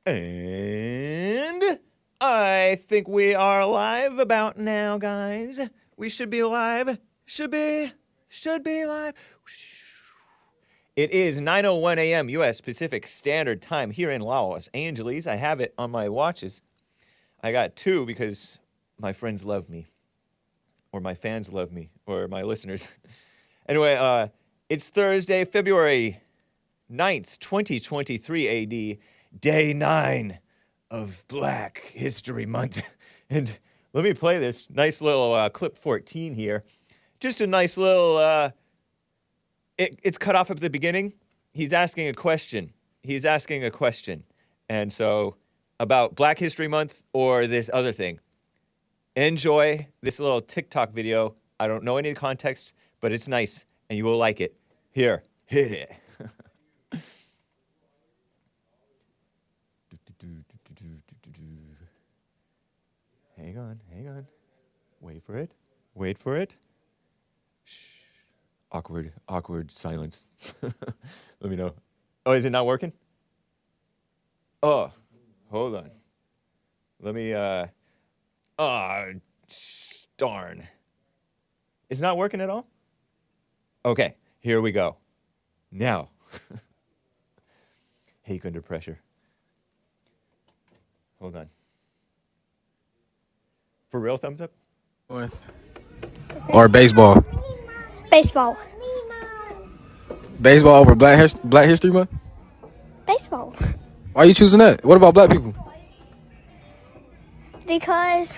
And I think we are live about now, guys. We should be live. Should be live. It is 9:01 a.m. U.S. Pacific Standard Time here in Los Angeles. I have it on my watches. I got two because my friends love me, or my fans love me, or my listeners. Anyway, it's Thursday, February 9th, 2023 AD, day 9 of Black History Month. And let me play this nice little clip 14 here. Just a nice little, it's cut off at the beginning. He's asking a question. And so, about Black History Month or this other thing. Enjoy this little TikTok video. I don't know any context, but it's nice, and you will like it. Here, hit it. Hang on. Wait for it. Shh. Awkward silence. Let me know. Oh, is it not working? Oh, hold on. Let me, darn. It's not working at all? Okay, here we go. Now. Hake under pressure. Hold on. For real, thumbs up? Or baseball? Baseball. Baseball over Black History Month? Baseball. Why are you choosing that? What about black people? Because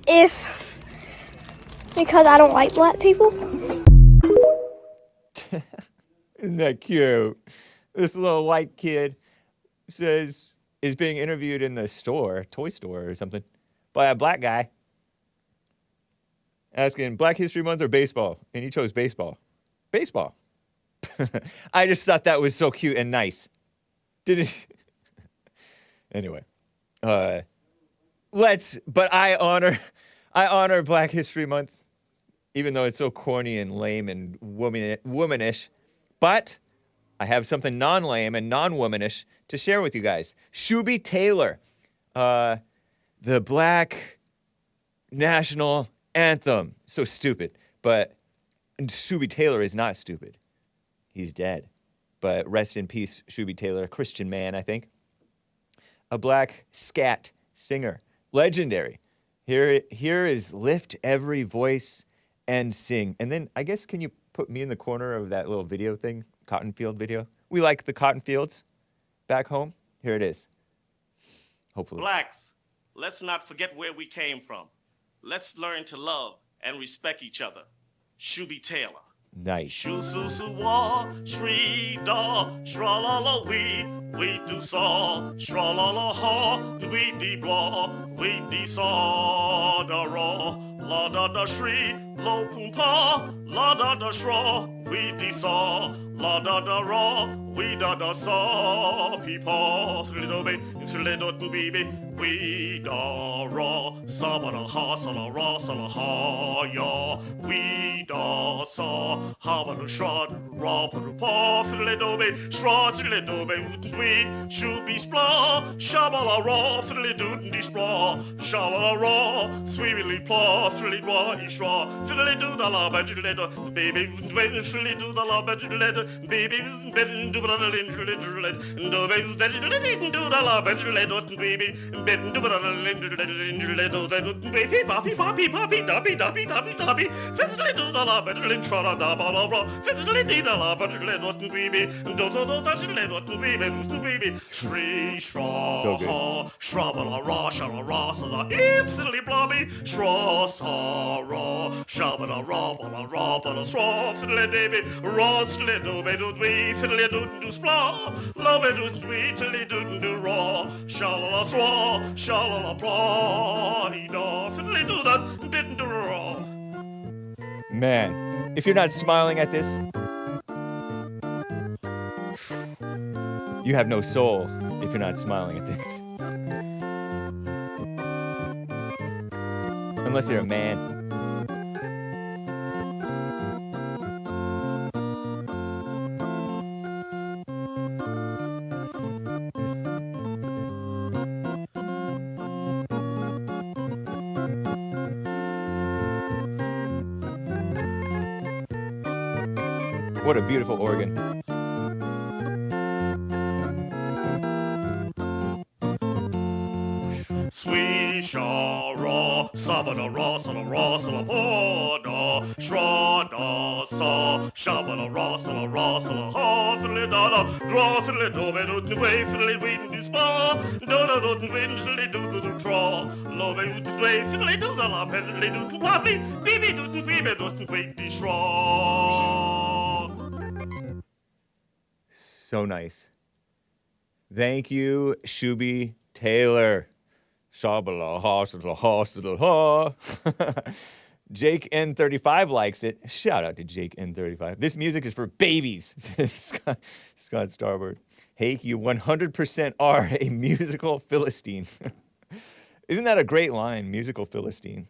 I don't like black people. Isn't that cute? This little white kid is being interviewed in the store, toy store or something, by a black guy. Asking Black History Month or baseball, and he chose baseball. Baseball. I just thought that was so cute and nice. Didn't he? Anyway, but I honor Black History Month, even though it's so corny and lame and womanish. But I have something non-lame and non-womanish to share with you guys. Shooby Taylor, the Black National Anthem. So stupid. But Shooby Taylor is not stupid. He's dead. But rest in peace, Shooby Taylor, a Christian man, I think. A black scat singer. Legendary. Here is Lift Every Voice and Sing. And then, I guess, can you put me in the corner of that little video thing? Cotton field video. We like the cotton fields back home. Here it is. Hopefully. Blacks, let's not forget where we came from. Let's learn to love and respect each other. Shooby Taylor. Nice. Shoo su su wa, shri da, shra la la we do saw, shra la la ha, we de blah, we de saw da ra, la da da shri, lo pum pa, la da da shra, we de saw, la da da ra, we da da saw, peepaw, little bit, little baby, we da ra, sa ba da ha, sa la ra, sa la ha ya, we da saw, ha ba da shra, ra ba da pa, little bit, shra, little bit, we should be spla, shabala ra, fiddly doot and spla, shala ra, sweetly pla, fiddly wa, ishra, fiddly do the la, but you let baby, fiddly do the la, but you let baby, bed do the little and the baby that you do the la, but you let baby, bed do the little that baby, poppy, fiddly do the la, but you try da ba la, fiddly do the la, but you let baby, do that you let baby. Shri shra So good. ha shrabala ra shala ra sala instantly blobby shra sa ra shabala ra bala ra bala shra fiddly baby ra fiddly do be do we fiddly do do spla love it do we fiddly do ra shala swa shala bla ida fiddly do that didn't do ra. Man, if you're not smiling at this, you have no soul if you're not smiling at this. Unless you're a man. What a beautiful organ. Swishara, Sabada Rasala Rasala Poda, Shrada Sa, Shabala Rasala Rasala, Hafli Dada, Drosily Dovedut, Wafily Windy Spa, Donna Dut Winchly do the Traw, Love Ut Wafily do the La Penly do Wappy, Bibi Dut Bibi Dut Windy Shraw. So nice. Thank you, Shooby Taylor. Shabala hospital ha. Jake N35 likes it. Shout out to Jake N35. This music is for babies. Scott Starboard. Hake, you 100% are a musical Philistine. Isn't that a great line? Musical Philistine.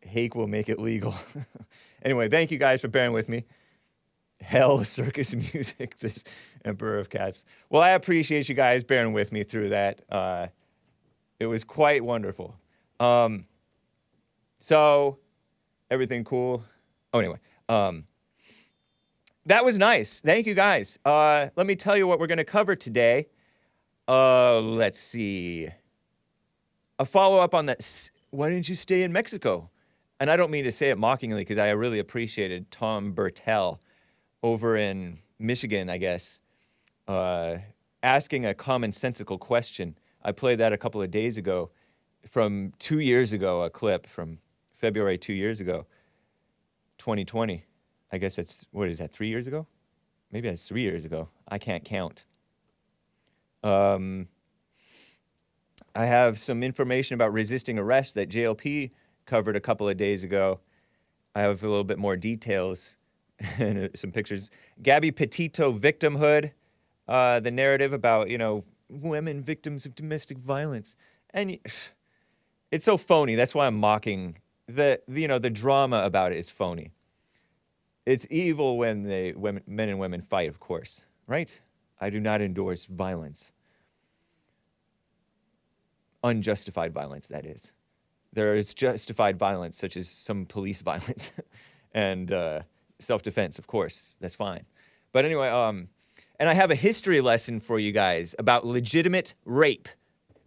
Hake will make it legal. Anyway, thank you guys for bearing with me. Hell, circus music, this Emperor of Cats. Well, I appreciate you guys bearing with me through that. It was quite wonderful. So, everything cool? Oh, anyway. That was nice. Thank you, guys. Let me tell you what we're going to cover today. Let's see. A follow-up on that. Why didn't you stay in Mexico? And I don't mean to say it mockingly because I really appreciated Tom Bertel over in Michigan, I guess, asking a commonsensical question. I played that a couple of days ago from 2 years ago, a clip from February 2 years ago, 2020. I guess that's, what is that, 3 years ago? Maybe that's 3 years ago. I can't count. I have some information about resisting arrest that JLP covered a couple of days ago. I have a little bit more details and some pictures. Gabby Petito victimhood, the narrative about, you know, women victims of domestic violence. And it's so phony. That's why I'm mocking the drama about it is phony. It's evil when men and women fight, of course, right? I do not endorse violence. Unjustified violence, that is. There is justified violence, such as some police violence and self-defense, of course. That's fine. But anyway, and I have a history lesson for you guys about legitimate rape.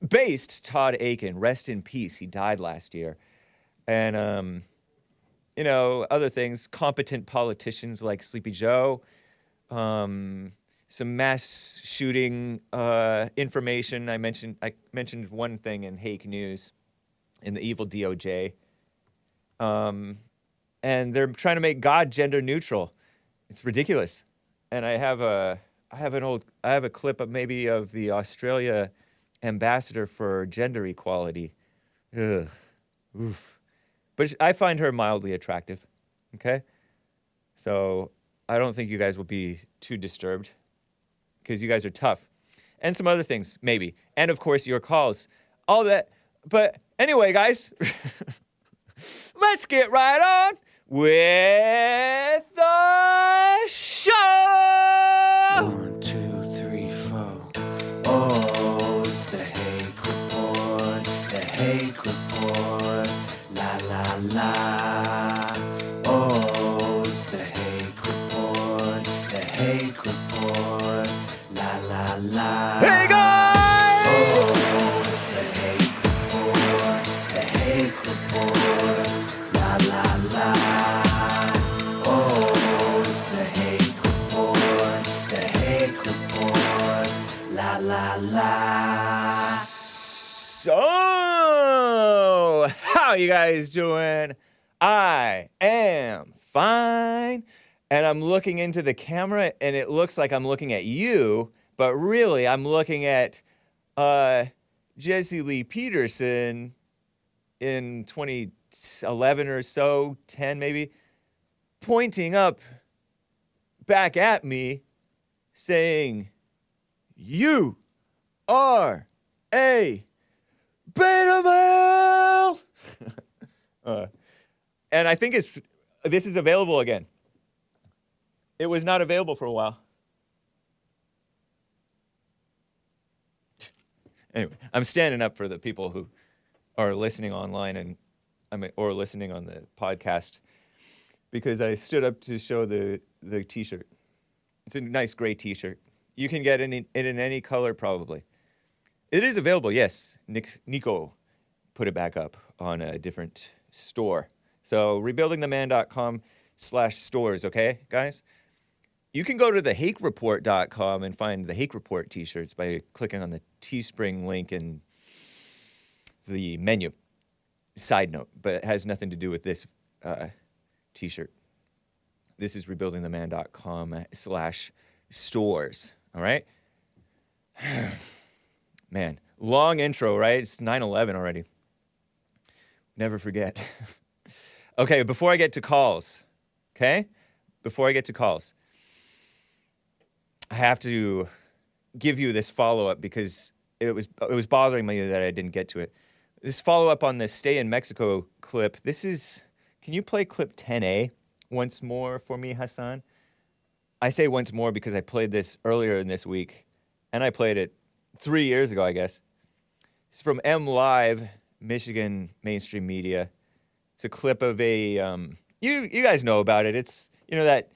Based Todd Akin, rest in peace. He died last year. And, you know, other things, competent politicians like Sleepy Joe, some mass shooting information. I mentioned one thing in Hake News, in the evil DOJ. And they're trying to make God gender neutral. It's ridiculous. And I have a clip of maybe of the Australia ambassador for gender equality. Ugh. Oof. But I find her mildly attractive. Okay? So I don't think you guys will be too disturbed because you guys are tough. And some other things, maybe. And of course, your calls. All that. But anyway, guys, let's get right on with the show! 1, 2, 3, 4. Oh, it's the Hake Report. The Hake Report. La la la. Oh, it's the Hake Report. The Hake Report. La la la. Hey, guys! Oh, it's the Hake Report. The Hake Report. La la la. Oh, it's the Hake Report. The Hake Report. La la la. So, how you guys doing? I am fine. And I'm looking into the camera, and it looks like I'm looking at you, but really I'm looking at Jesse Lee Peterson in 2011 or so, 10 maybe, pointing up back at me, saying, "You are a beta male." And I think this is available again. It was not available for a while. Anyway, I'm standing up for the people who are listening online or listening on the podcast. because I stood up to show the T-shirt. It's a nice gray T-shirt. You can get it in any color, probably. It is available, yes. Nico put it back up on a different store. So rebuildingtheman.com/stores, okay, guys? You can go to the HakeReport.com and find the Hake Report T-shirts by clicking on the Teespring link in the menu. Side note, but it has nothing to do with this T-shirt. This is rebuildingtheman.com/stores, all right? Man, long intro, right? It's 9/11 already. Never forget. Okay, before I get to calls, okay? Before I get to calls, I have to give you this follow-up because it was bothering me that I didn't get to it. This follow-up on the Stay in Mexico clip. This is, can you play clip 10A once more for me, Hassan? I say once more because I played this earlier in this week, and I played it 3 years ago, I guess. It's from M Live, Michigan mainstream media. It's a clip of a, you guys know about it. It's, that,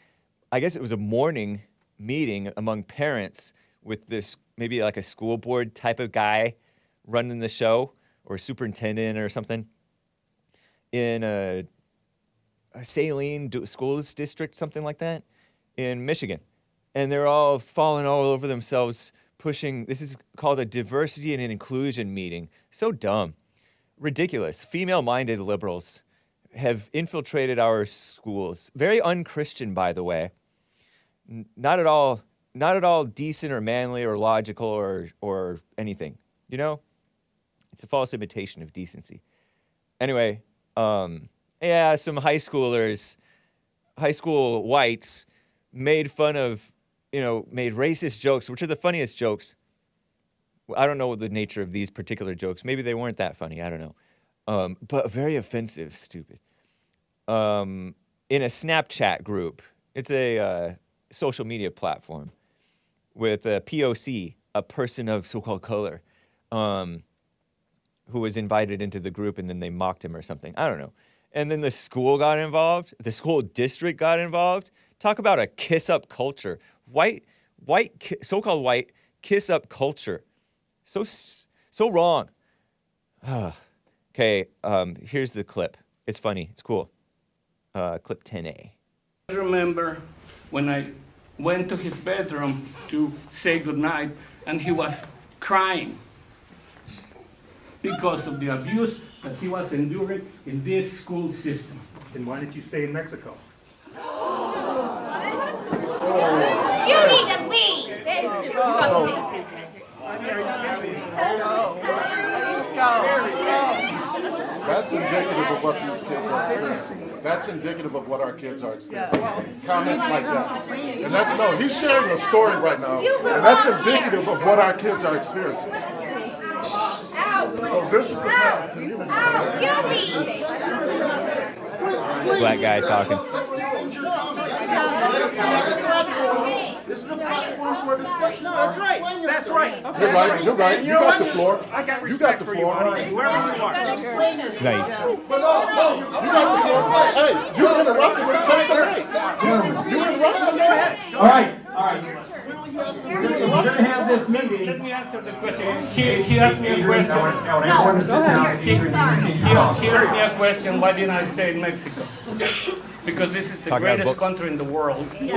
I guess it was a morning meeting among parents with this, maybe like a school board type of guy running the show, or superintendent or something, in a Saline schools district, something like that, in Michigan. And they're all falling all over themselves, pushing, this is called a diversity and inclusion meeting. So dumb. Ridiculous. Female-minded liberals have infiltrated our schools. Very un-Christian, by the way. Not at all decent or manly or logical or anything. It's a false imitation of decency. Anyway, yeah, some high school whites made fun of, made racist jokes, which are the funniest jokes. I don't know what the nature of these particular jokes. Maybe they weren't that funny. I don't know. But very offensive, stupid. In a Snapchat group. It's a social media platform with a POC, a person of so-called color, who was invited into the group, and then they mocked him or something. I don't know. And then the school got involved. The school district got involved. Talk about a kiss-up culture. So-called white kiss-up culture. So wrong. Okay, here's the clip. It's funny. It's cool. Clip 10A. I remember when I went to his bedroom to say goodnight, and he was crying because of the abuse that he was enduring in this school system. Then why did you stay in Mexico? You need to leave. That is disgusting. That's indicative of what these kids are experiencing. That's indicative of what our kids are experiencing. Comments like that. And that's, no, he's sharing a story right now, and that's indicative of what our kids are experiencing. So this is the kind of community. Black guy talking. This is a platform for discussion. No, that's right. That's right. You're right. You're right. You got the floor. I got You got respect the for you, floor. buddy. Whoever you are. Nice. But no, you got the floor. Hey, you interrupted and take the mic. You interrupted and take. All right. We're going to have this meeting. Let me answer the question. He asked me a question. No, go ahead. He asked me a question, why didn't I stay in Mexico? Because this is the Talk about greatest book. country in the world. It's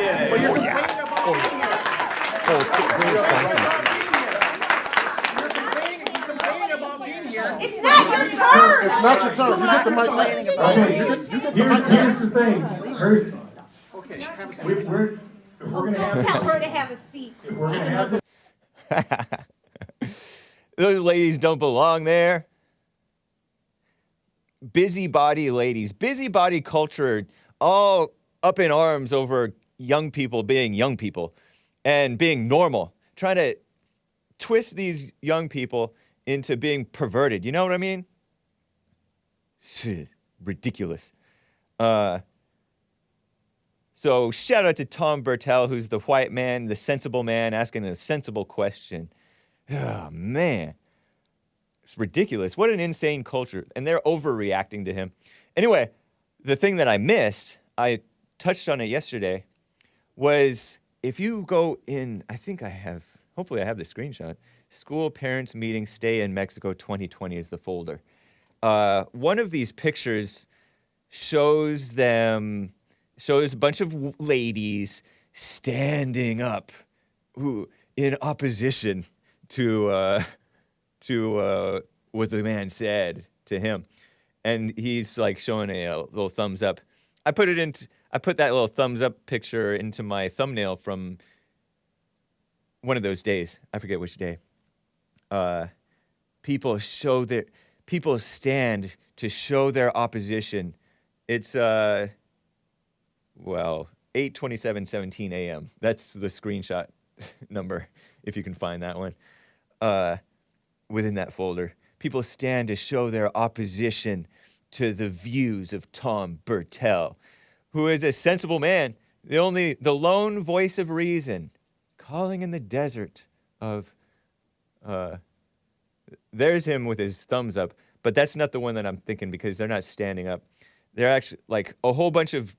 not your turn. It's not your turn. You get the mic next. You get the mic Here's next. the thing. If we're gonna have Tell her to have a seat. if we're gonna have this, Those ladies don't belong there. Busybody ladies. Busybody culture, all up in arms over young people being young people and being normal. Trying to twist these young people into being perverted. You know what I mean? Ridiculous. So shout out to Tom Bertel, who's the white man, the sensible man, asking a sensible question. Oh, man. It's ridiculous. What an insane culture. And they're overreacting to him. Anyway, the thing that I missed I touched on it yesterday, was if you go in, hopefully I have the screenshot, School Parents Meeting Stay in Mexico 2020 is the folder. One of these pictures shows a bunch of ladies standing up in opposition to what the man said to him. And he's like showing a little thumbs up. I put that little thumbs up picture into my thumbnail from one of those days. I forget which day. People stand to show their opposition. It's 8:27:17 a.m. That's the screenshot number, if you can find that one. Within that folder, people stand to show their opposition to the views of Tom Bertel, who is a sensible man, the lone voice of reason, calling in the desert of. There's him with his thumbs up, but that's not the one that I'm thinking, because they're not standing up. They're actually like a whole bunch of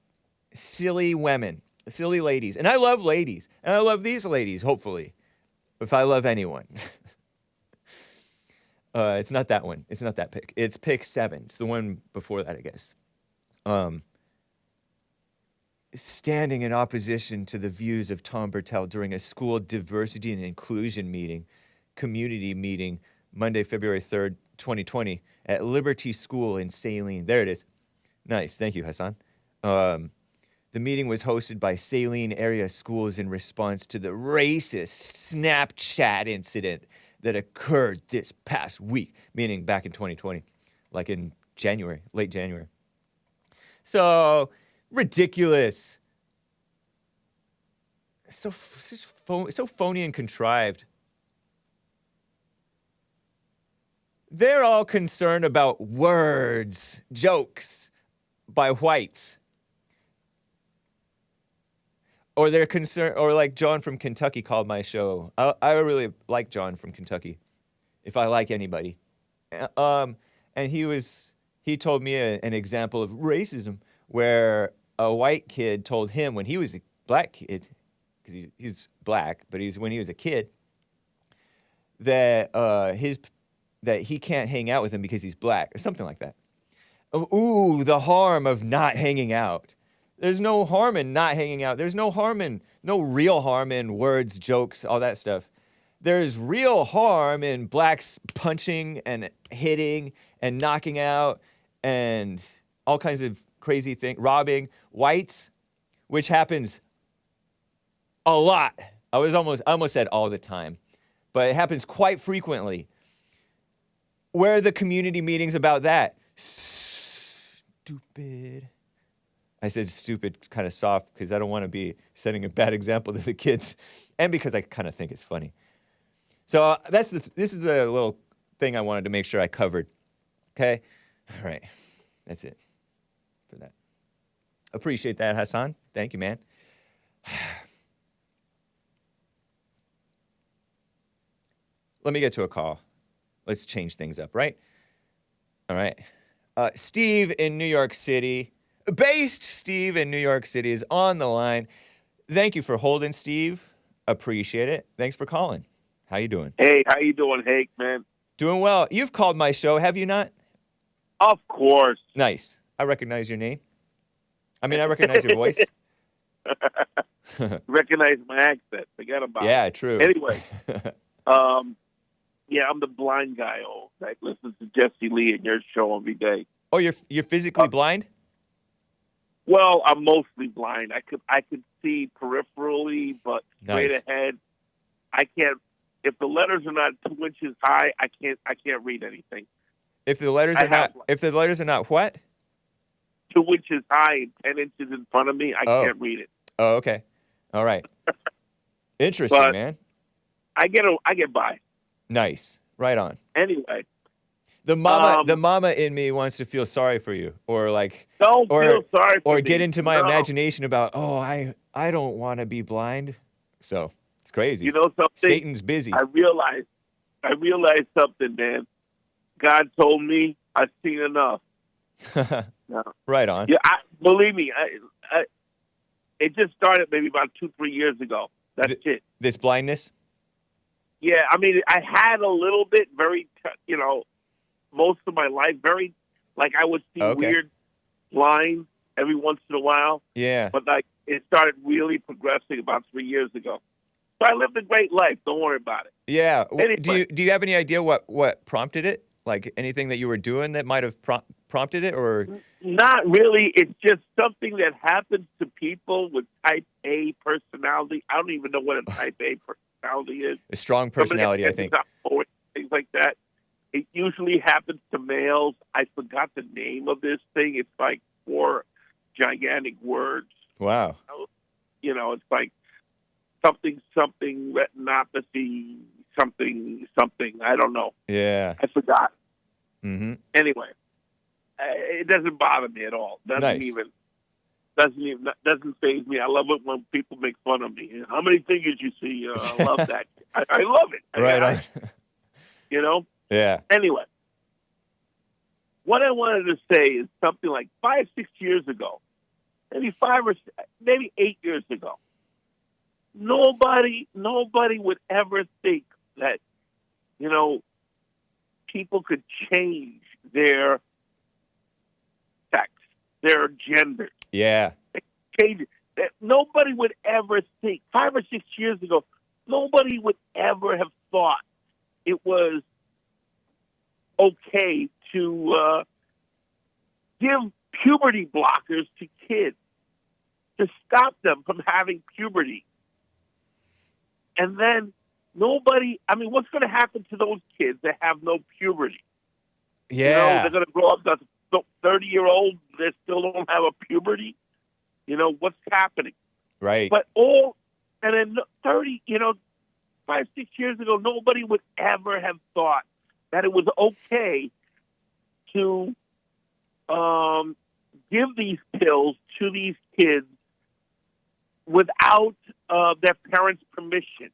silly women, silly ladies. And I love ladies. And I love these ladies, hopefully, if I love anyone. It's not that one. It's not that pic. It's pic 7. It's the one before that, I guess. Standing in opposition to the views of Tom Bertel during a school diversity and inclusion community meeting, Monday, February 3rd, 2020, at Liberty School in Saline. There it is. Nice. Thank you, Hassan. The meeting was hosted by Saline area schools in response to the racist Snapchat incident that occurred this past week, meaning back in 2020, like in January, late January. So ridiculous. So phony and contrived. They're all concerned about words, jokes by whites. Or they're concerned, or like John from Kentucky called my show. I really like John from Kentucky, if I like anybody. And he told me an example of racism where a white kid told him when he was a black kid, because he's black, but when he was a kid, that that he can't hang out with him because he's black, or something like that. Ooh, the harm of not hanging out. There's no harm in not hanging out. There's no real harm in words, jokes, all that stuff. There's real harm in blacks punching and hitting and knocking out and all kinds of crazy things, robbing. Whites, which happens a lot. I almost said all the time, but it happens quite frequently. Where are the community meetings about that? Stupid. I said stupid kind of soft because I don't want to be setting a bad example to the kids, and because I kind of think it's funny. So this is the little thing I wanted to make sure I covered. Okay? All right. That's it for that. Appreciate that, Hassan. Thank you, man. Let me get to a call. Let's change things up, right? All right. Steve in New York City, Steve in New York City is on the line. Thank you for holding, Steve. Appreciate it. Thanks for calling. How you doing? Hey, how you doing, Hake, man? Doing well. You've called my show, have you not? Of course. Nice. I recognize your name. I mean, I recognize your voice. Recognize my accent. Forget about it. Yeah, true. Anyway, yeah, I'm the blind guy. I listen to Jesse Lee and your show every day. Oh, you're physically blind? Well, I'm mostly blind. I could see peripherally, but straight ahead, I can't. If the letters are not 2 inches high, I can't read anything. If the letters are not what? 2 inches high and 10 inches in front of me, I can't read it. Oh, okay. All right. Interesting, but man. I get by. Nice. Right on. Anyway. The mama in me wants to feel sorry for you, or like, don't feel sorry for me. Or get into my imagination about, I don't want to be blind. So it's crazy. You know something? Satan's busy. I realized something, man. God told me I've seen enough. No. Right on. Yeah, believe me, it just started maybe about 2-3 years ago. That's it. This blindness? Yeah, I mean, I had a little bit, most of my life, like I would see weird lines every once in a while. Yeah. But like it started really progressing about 3 years ago. So I lived a great life. Don't worry about it. Yeah. Anyway. Do you have any idea what prompted it? Like anything that you were doing that might have prompted it, or? Not really. It's just something that happens to people with type A personality. I don't even know what a type A personality is. A strong personality, I think. Things like that. It usually happens to males. I forgot the name of this thing. It's like 4 gigantic words. Wow. It's like something, retinopathy, something. I don't know. Yeah. I forgot. Mm-hmm. Anyway, it doesn't bother me at all. Doesn't faze me. I love it when people make fun of me. How many fingers you see? I love that. I love it. Right on. Yeah. Anyway, what I wanted to say is something like 5-6 years ago, maybe 8 years ago. Nobody would ever think that, people could change their sex, their gender. Yeah. Change it. That nobody would ever think 5 or 6 years ago. Nobody would ever have thought it was okay to give puberty blockers to kids to stop them from having puberty. And then what's going to happen to those kids that have no puberty? Yeah. They're going to grow up as 30-year-olds that still don't have a puberty. What's happening? Right. But 5-6 years ago, nobody would ever have thought that it was okay to give these pills to these kids without their parents' permission,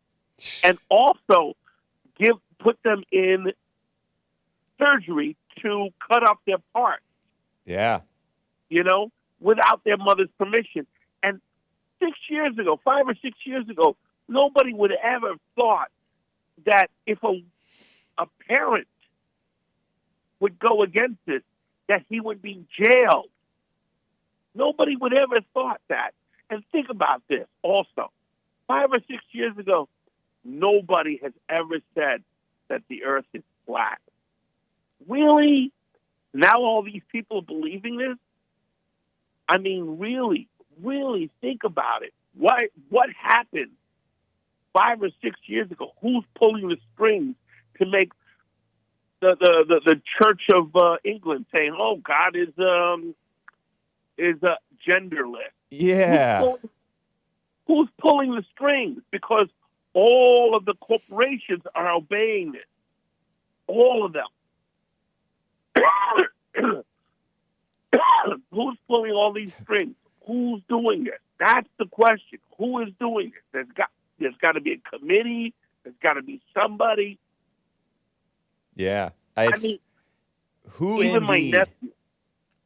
and also put them in surgery to cut off their parts. Yeah. Without their mother's permission. And 5 or 6 years ago, nobody would ever have thought that if a parent would go against this, that he would be jailed. Nobody would ever have thought that. And think about this also. 5 or 6 years ago, nobody has ever said that the earth is flat. Really? Now all these people are believing this? I mean, really, really think about it. What happened 5 or 6 years ago? Who's pulling the strings to make the Church of England saying, "Oh, God is genderless"? Yeah. Who's pulling the strings? Because all of the corporations are obeying this. All of them. Who's pulling all these strings? Who's doing it? That's the question. Who is doing it? There's got to be a committee. There's got to be somebody. Yeah. Who even indeed? My nephew.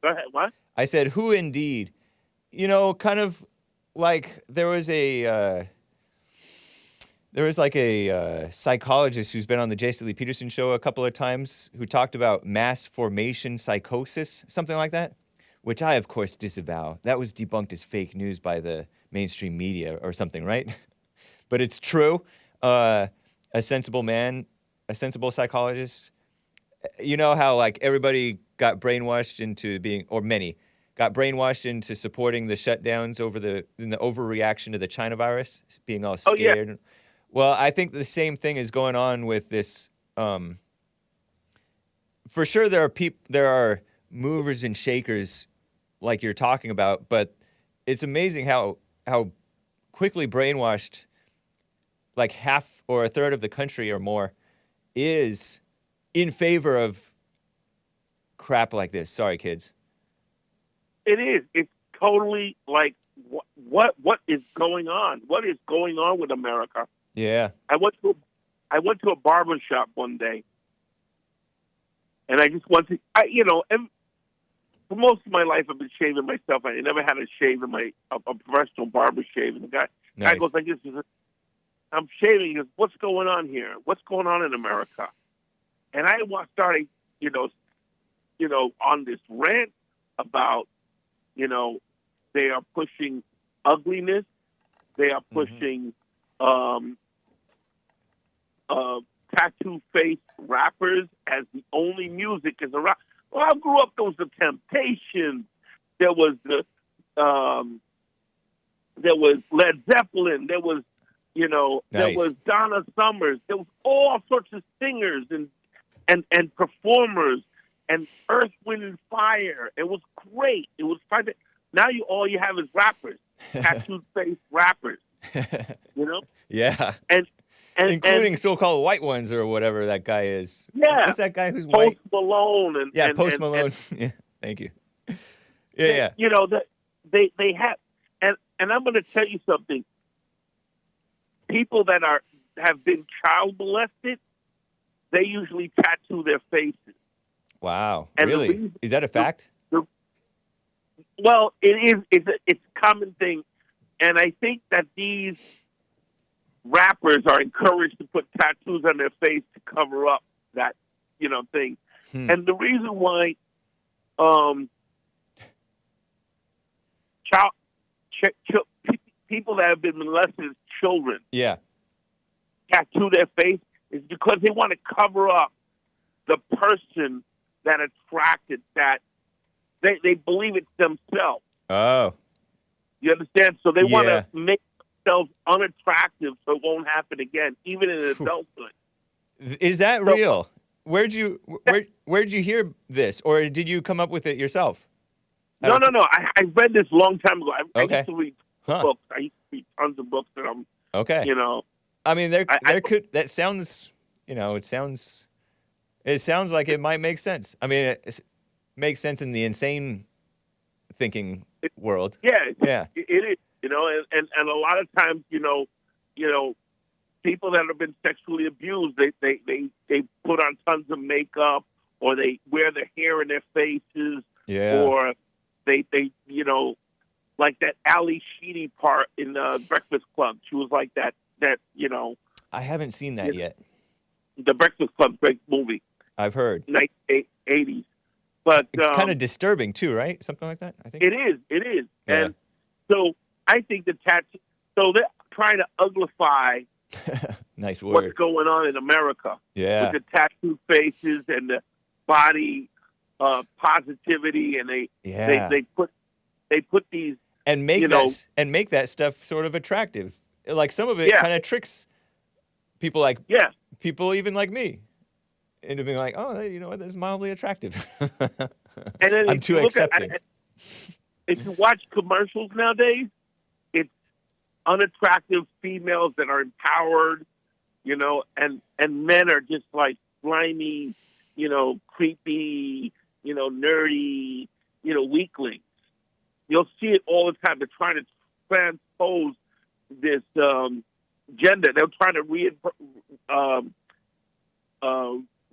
Go ahead. What? I said, who indeed? Kind of like there was a psychologist who's been on the Jason Lee Peterson show a couple of times who talked about mass formation psychosis, something like that, which I, of course, disavow. That was debunked as fake news by the mainstream media or something, right? But it's true. A sensible man, a sensible psychologist. You know how, like, everybody got brainwashed into many got brainwashed into supporting the shutdowns in the overreaction to the China virus, being all scared. Oh, yeah. Well, I think the same thing is going on with this. For sure, there are movers and shakers like you're talking about, but it's amazing how quickly brainwashed, like half or a third of the country or more, is in favor of crap like this. Sorry, kids. It is. It's totally like what is going on? What is going on with America? Yeah. I went to a barber shop one day, and I just wanted to, for most of my life, I've been shaving myself. I never had a shave in a professional barber shave. And the guy goes like this. He says, I'm shaving. He goes, what's going on here? What's going on in America? And I started, on this rant about, they are pushing ugliness. They are pushing tattoo face rappers as the only music is a rap. Well, I grew up. There was the Temptations. There was there was Led Zeppelin. There was, there was Donna Summers. There was all sorts of singers and performers and Earth, Wind and Fire. It was great. It was fun. Now all you have is rappers, tattooed face rappers. Yeah. And including so-called white ones or whatever that guy is. Yeah. What's that guy who's Post white? Malone Post Malone. Yeah, thank you. Yeah. They have, and I'm going to tell you something. People that have been child molested, they usually tattoo their faces. Wow. And really? Is that a fact? Well, it is. It's a common thing, and I think that these rappers are encouraged to put tattoos on their face to cover up that, thing. And the reason why people that have been molested as children tattoo their face is because they want to cover up the person that attracted that. They believe it's themselves. Oh. You understand? So they want to make themselves unattractive so it won't happen again, even in adulthood. Is that real? Where'd you hear this, or did you come up with it yourself? No. I read this a long time ago. I used to read books. I used to read tons of books, and I'm I mean, that sounds. It sounds like it might make sense. I mean, it makes sense in the insane thinking world. Yeah. It is. And a lot of times, people that have been sexually abused, they put on tons of makeup, or they wear their hair in their faces, or they like that Ali Sheedy part in Breakfast Club. She was like that. I haven't seen that yet. The Breakfast Club, great movie. I've heard. 80s. But kind of disturbing too, right? Something like that, I think. It is. Yeah. And so I think the tattoo. So they're trying to uglify. Nice word. What's going on in America? Yeah. With the tattoo faces and the body positivity, and they put these and make that stuff sort of attractive. Like some of it kind of tricks people, like people even like me, into being like, oh, this is mildly attractive. And then I'm too accepting. If you watch commercials nowadays, it's unattractive females that are empowered, and men are just like slimy, creepy, nerdy, weaklings. You'll see it all the time. They're trying to transpose this gender. They're trying to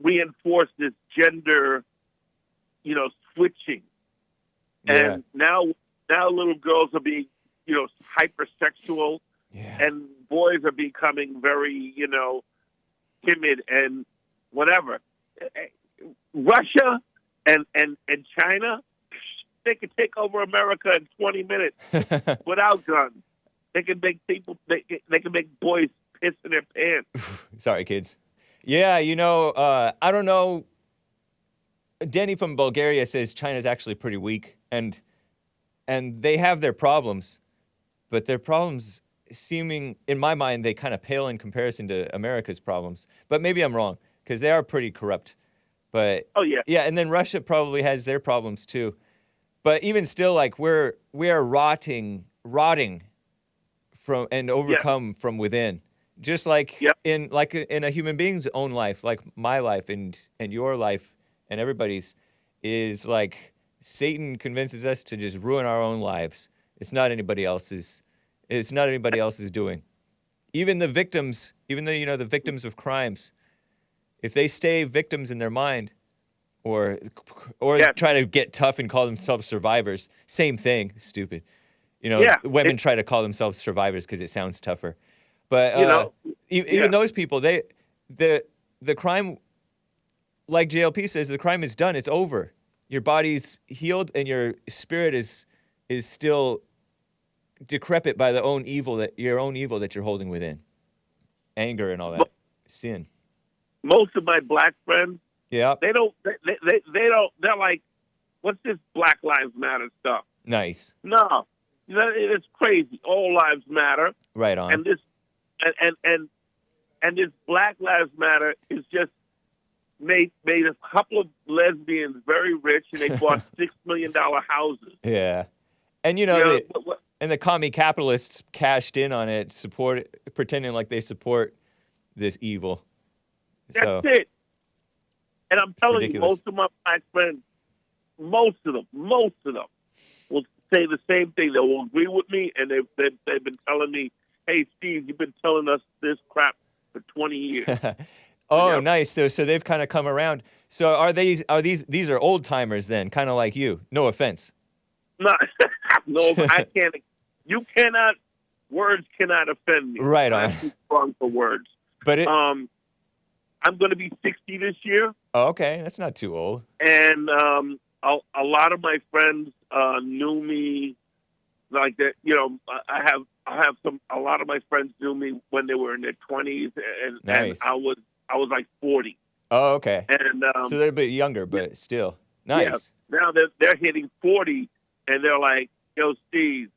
reinforce this gender, switching. Yeah. And now little girls are being, hypersexual, and boys are becoming very, timid and whatever. Russia and China, they could take over America in 20 minutes without guns. They can make people. They can make boys piss in their pants. Sorry, kids. Yeah, I don't know. Denny from Bulgaria says China's actually pretty weak, and they have their problems, but their problems seeming, in my mind, they kind of pale in comparison to America's problems. But maybe I'm wrong, because they are pretty corrupt. But and then Russia probably has their problems too. But even still, like we are rotting from and overcome from within. Just like in a human being's own life, like my life and your life and everybody's, is like Satan convinces us to just ruin our own lives. It's not anybody else's doing. Even the victims, the victims of crimes, if they stay victims in their mind, or Yeah. try to get tough and call themselves survivors. Same thing. Stupid. You know, Yeah, women try to call themselves survivors because it sounds tougher. But You know, even those people, the crime, like JLP says, the crime is done. It's over. Your body's healed, and your spirit is still decrepit by your own evil that you're holding within, anger and all that, sin. most of my black friends, Yeah. they don't. They're like, what's this Black Lives Matter stuff? Nice. No, it's crazy. All lives matter. Right on. And this, and this Black Lives Matter is just made a couple of lesbians very rich, and they bought $6 million houses. Yeah. And and the commie capitalists cashed in on it, pretending like they support this evil. That's it. And I'm telling you, ridiculous. most of my black friends, most of them will say the same thing. They will agree with me, and they've been telling me, "Hey, Steve, you've been telling us this crap for 20 years." Oh, nice. So they've kind of come around. So these are old timers then, kind of like you. No offense. No, I can't. You cannot. Words cannot offend me. Right on. I'm too strong for words. But I'm going to be 60 this year. Oh, okay, that's not too old. And a lot of my friends knew me like that. You know, I have a lot of my friends knew me when they were in their 20s, and I was like 40. Oh, okay. And so they're a bit younger, but still nice. Yeah, now they're hitting 40, and they're like, "Yo, Steve,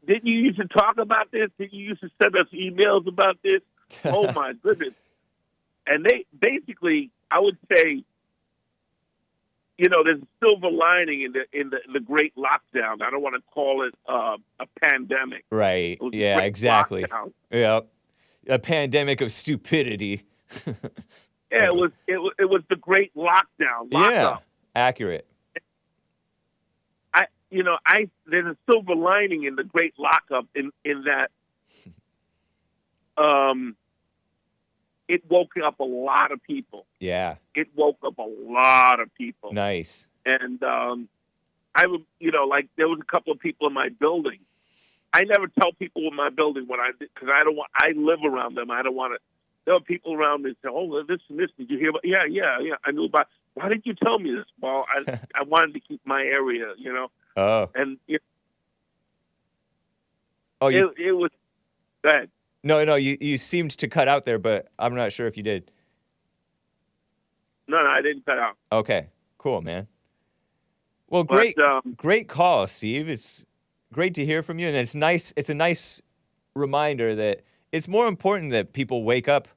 didn't you used to talk about this? Didn't you used to send us emails about this? Oh my goodness!" And they basically, I would say, there's a silver lining in the great lockdown. I don't want to call it a pandemic. Right. Yeah. Exactly. Lockdown. Yeah. A pandemic of stupidity. Yeah, it was the great lockdown. Yeah. Accurate. There's a silver lining in the great lockup in that it woke up a lot of people. Yeah. It woke up a lot of people. Nice. And there was a couple of people in my building. I never tell people in my building what I did because I live around them. I don't want to. There were people around me say, "Oh, this and this. Did you hear about?" Yeah. I knew about. Why didn't you tell me this? Well, I wanted to keep my area, Oh. And it was bad. No, you seemed to cut out there, but I'm not sure if you did. No, I didn't cut out. Okay, cool, man. Well, great call, Steve. It's great to hear from you, and it's nice. It's a nice reminder that it's more important that people wake up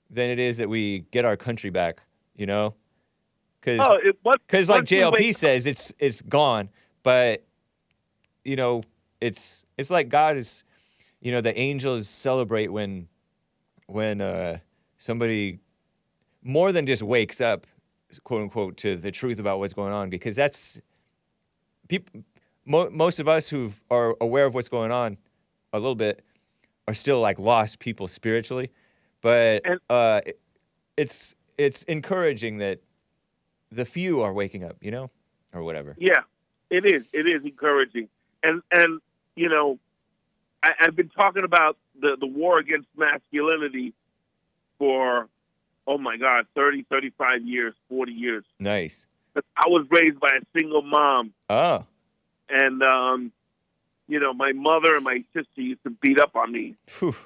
than it is that we get our country back. Because like JLP says, it's gone, but it's like God is. The angels celebrate when somebody more than just wakes up, quote unquote, to the truth about what's going on, because that's people. Most of us who are aware of what's going on a little bit are still like lost people spiritually, but it's encouraging that the few are waking up, or whatever. Yeah, it is. It is encouraging, and I've been talking about the war against masculinity for, oh my God, 30, 35 years, 40 years. Nice. I was raised by a single mom. Oh. And, my mother and my sister used to beat up on me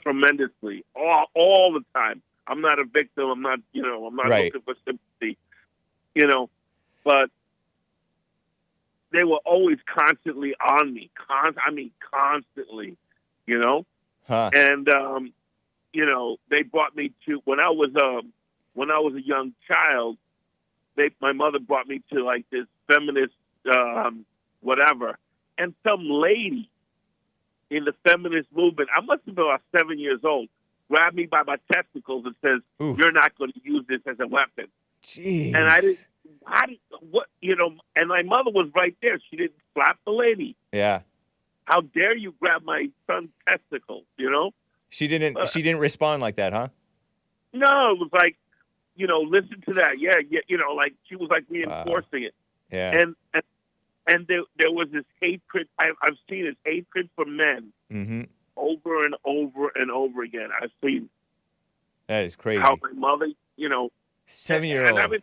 tremendously, all the time. I'm not a victim. I'm not, I'm not looking for sympathy, but they were always constantly on me. Constantly. Huh. And they brought me to when I was a young child. My mother brought me to like this feminist whatever, and some lady in the feminist movement. I must have been about 7 years old. Grabbed me by my testicles and says, Oof. "You're not going to use this as a weapon." Jeez. And I didn't. And my mother was right there. She didn't slap the lady. Yeah. How dare you grab my son's testicles, She didn't respond like that, huh? No, it was like, listen to that. Yeah, like she was like reinforcing it. Yeah. And there was this hatred. I've seen this hatred for men over and over and over again. I've seen that is crazy. how my mother, 7-year-old. And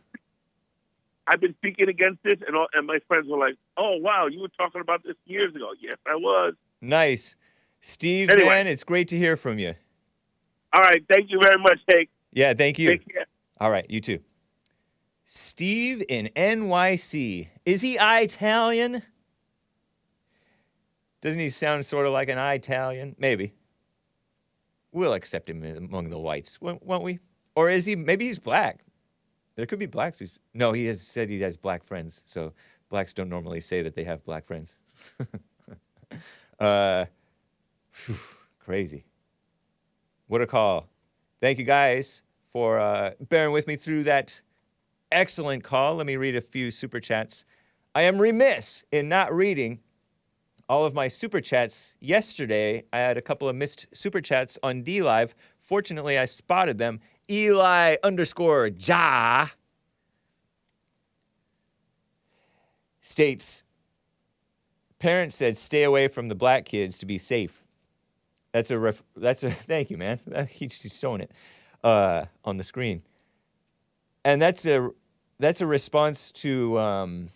I've been speaking against this, and my friends were like, "Oh wow, you were talking about this years ago." Yes, I was. Nice, Steve. Anyway. Man, it's great to hear from you. All right, thank you very much, Hake. Yeah, thank you. Take care. All right, you too. Steve in NYC. Is he Italian? Doesn't he sound sort of like an Italian? Maybe. We'll accept him among the whites, won't we? Or is he? Maybe he's black. There could be blacks. No, he has said he has black friends. So blacks don't normally say that they have black friends. Crazy. What a call. Thank you guys for bearing with me through that excellent call. Let me read a few super chats. I am remiss in not reading all of my super chats yesterday. I had a couple of missed super chats on D Live. Fortunately, I spotted them. Eli_Ja states, parents said stay away from the black kids to be safe. That's a thank you, man. He's showing it on the screen. And that's a response to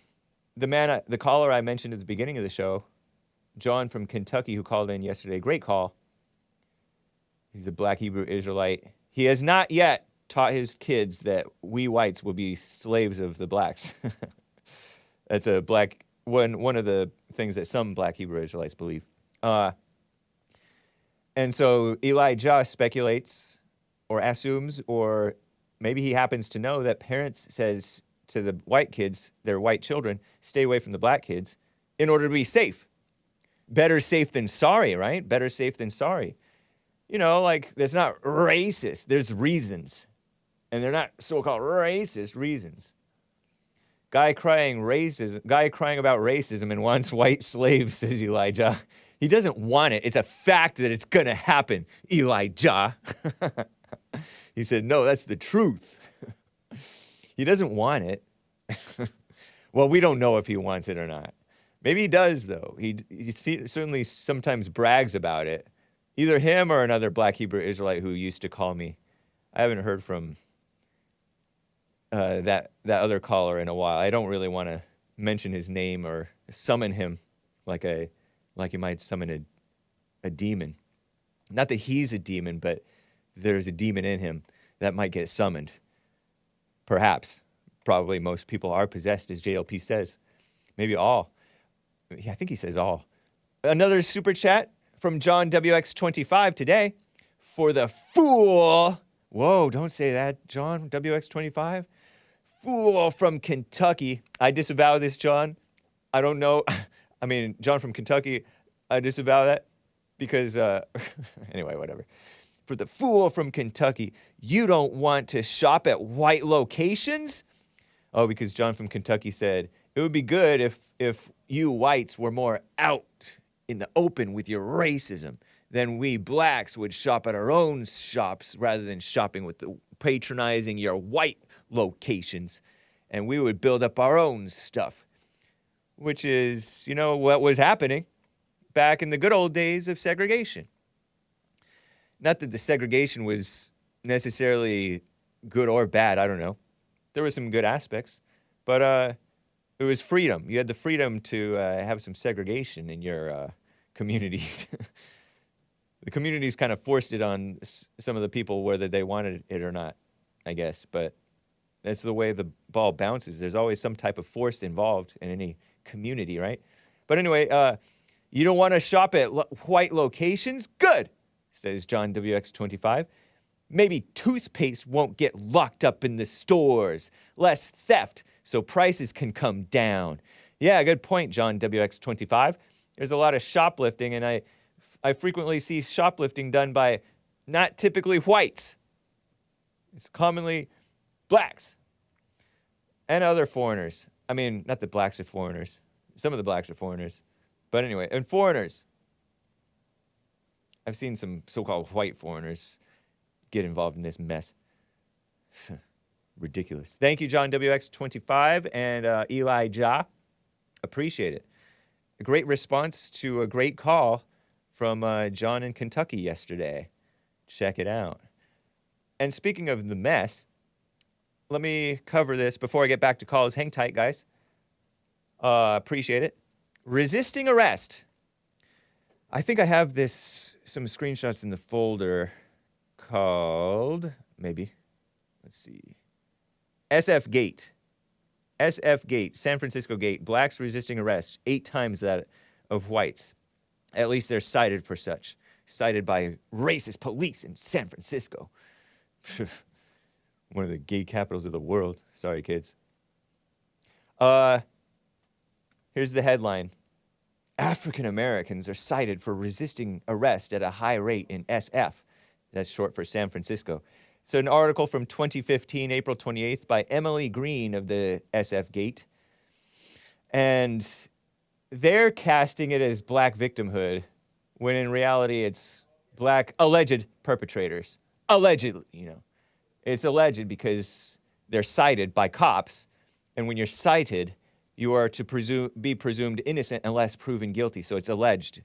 the caller I mentioned at the beginning of the show, John from Kentucky, who called in yesterday. Great call. He's a black Hebrew Israelite. He has not yet taught his kids that we whites will be slaves of the blacks. That's one of the things that some black Hebrew Israelites believe. And so Elijah speculates or assumes, or maybe he happens to know that parents says to the white kids, their white children, stay away from the black kids in order to be safe. Better safe than sorry, right? Better safe than sorry. Like, that's not racist. There's reasons. And they're not so-called racist reasons. Guy crying about racism and wants white slaves, says Elijah. He doesn't want it. It's a fact that it's going to happen, Elijah. He said, no, that's the truth. He doesn't want it. Well, we don't know if he wants it or not. Maybe he does, though. He certainly sometimes brags about it. Either him or another black Hebrew Israelite who used to call me. I haven't heard from that other caller in a while. I don't really want to mention his name or summon him like you might summon a demon. Not that he's a demon, but there's a demon in him that might get summoned. Perhaps. Probably most people are possessed, as JLP says. Maybe all. I think he says all. Another super chat from John WX25 today. For the fool. Whoa, don't say that, John WX25. Fool from Kentucky. I disavow this, John. I don't know. I mean, John from Kentucky, I disavow that because, anyway, whatever. For the fool from Kentucky, you don't want to shop at white locations? Oh, because John from Kentucky said, it would be good if you whites were more out in the open with your racism. Then we blacks would shop at our own shops rather than shopping with patronizing your white locations. And we would build up our own stuff, which is, what was happening back in the good old days of segregation. Not that the segregation was necessarily good or bad, I don't know. There were some good aspects, but it was freedom. You had the freedom to have some segregation in your communities. The communities kind of forced it on some of the people whether they wanted it or not, I guess. But that's the way the ball bounces. There's always some type of force involved in any community, right? But anyway, you don't want to shop at white locations? Good, says John WX25. Maybe toothpaste won't get locked up in the stores. Less theft, so prices can come down. Yeah, good point, John WX25. There's a lot of shoplifting, and I frequently see shoplifting done by not typically whites. It's commonly blacks and other foreigners. I mean, not that blacks are foreigners. Some of the blacks are foreigners. But anyway, and foreigners. I've seen some so-called white foreigners get involved in this mess. Ridiculous. Thank you, John WX25 and Eli Ja. Appreciate it. A great response to a great call from John in Kentucky yesterday. Check it out. And speaking of the mess, let me cover this before I get back to calls. Hang tight, guys. Appreciate it. Resisting arrest. I think I have some screenshots in the folder called, maybe, let's see, SF Gate. SF Gate, San Francisco Gate, blacks resisting arrest, 8 times that of whites. At least they're cited for such. Cited by racist police in San Francisco. One of the gay capitals of the world. Sorry, kids. Here's the headline. African Americans are cited for resisting arrest at a high rate in SF. That's short for San Francisco. So an article from 2015, April 28th, by Emily Green of the SF Gate. And they're casting it as black victimhood, when in reality it's black alleged perpetrators. Allegedly, It's alleged because they're cited by cops. And when you're cited, you are to be presumed innocent unless proven guilty. So it's alleged.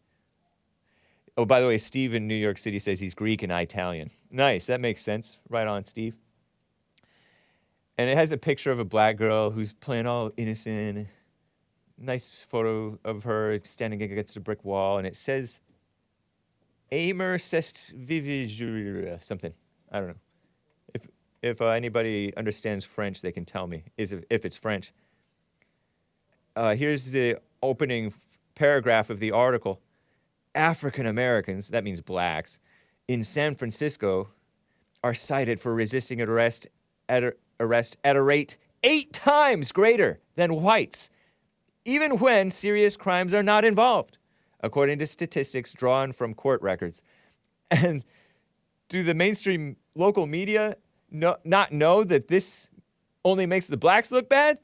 Oh, by the way, Steve in New York City says he's Greek and Italian. Nice, that makes sense. Right on, Steve. And it has a picture of a black girl who's playing all innocent. Nice photo of her standing against a brick wall. And it says, Amer sest vivi something. I don't know. If anybody understands French, they can tell me if it's French. Here's the opening paragraph of the article. African Americans, that means blacks, in San Francisco are cited for resisting arrest at a rate 8 times greater than whites, even when serious crimes are not involved, according to statistics drawn from court records. And do the mainstream local media not know that this only makes the blacks look bad?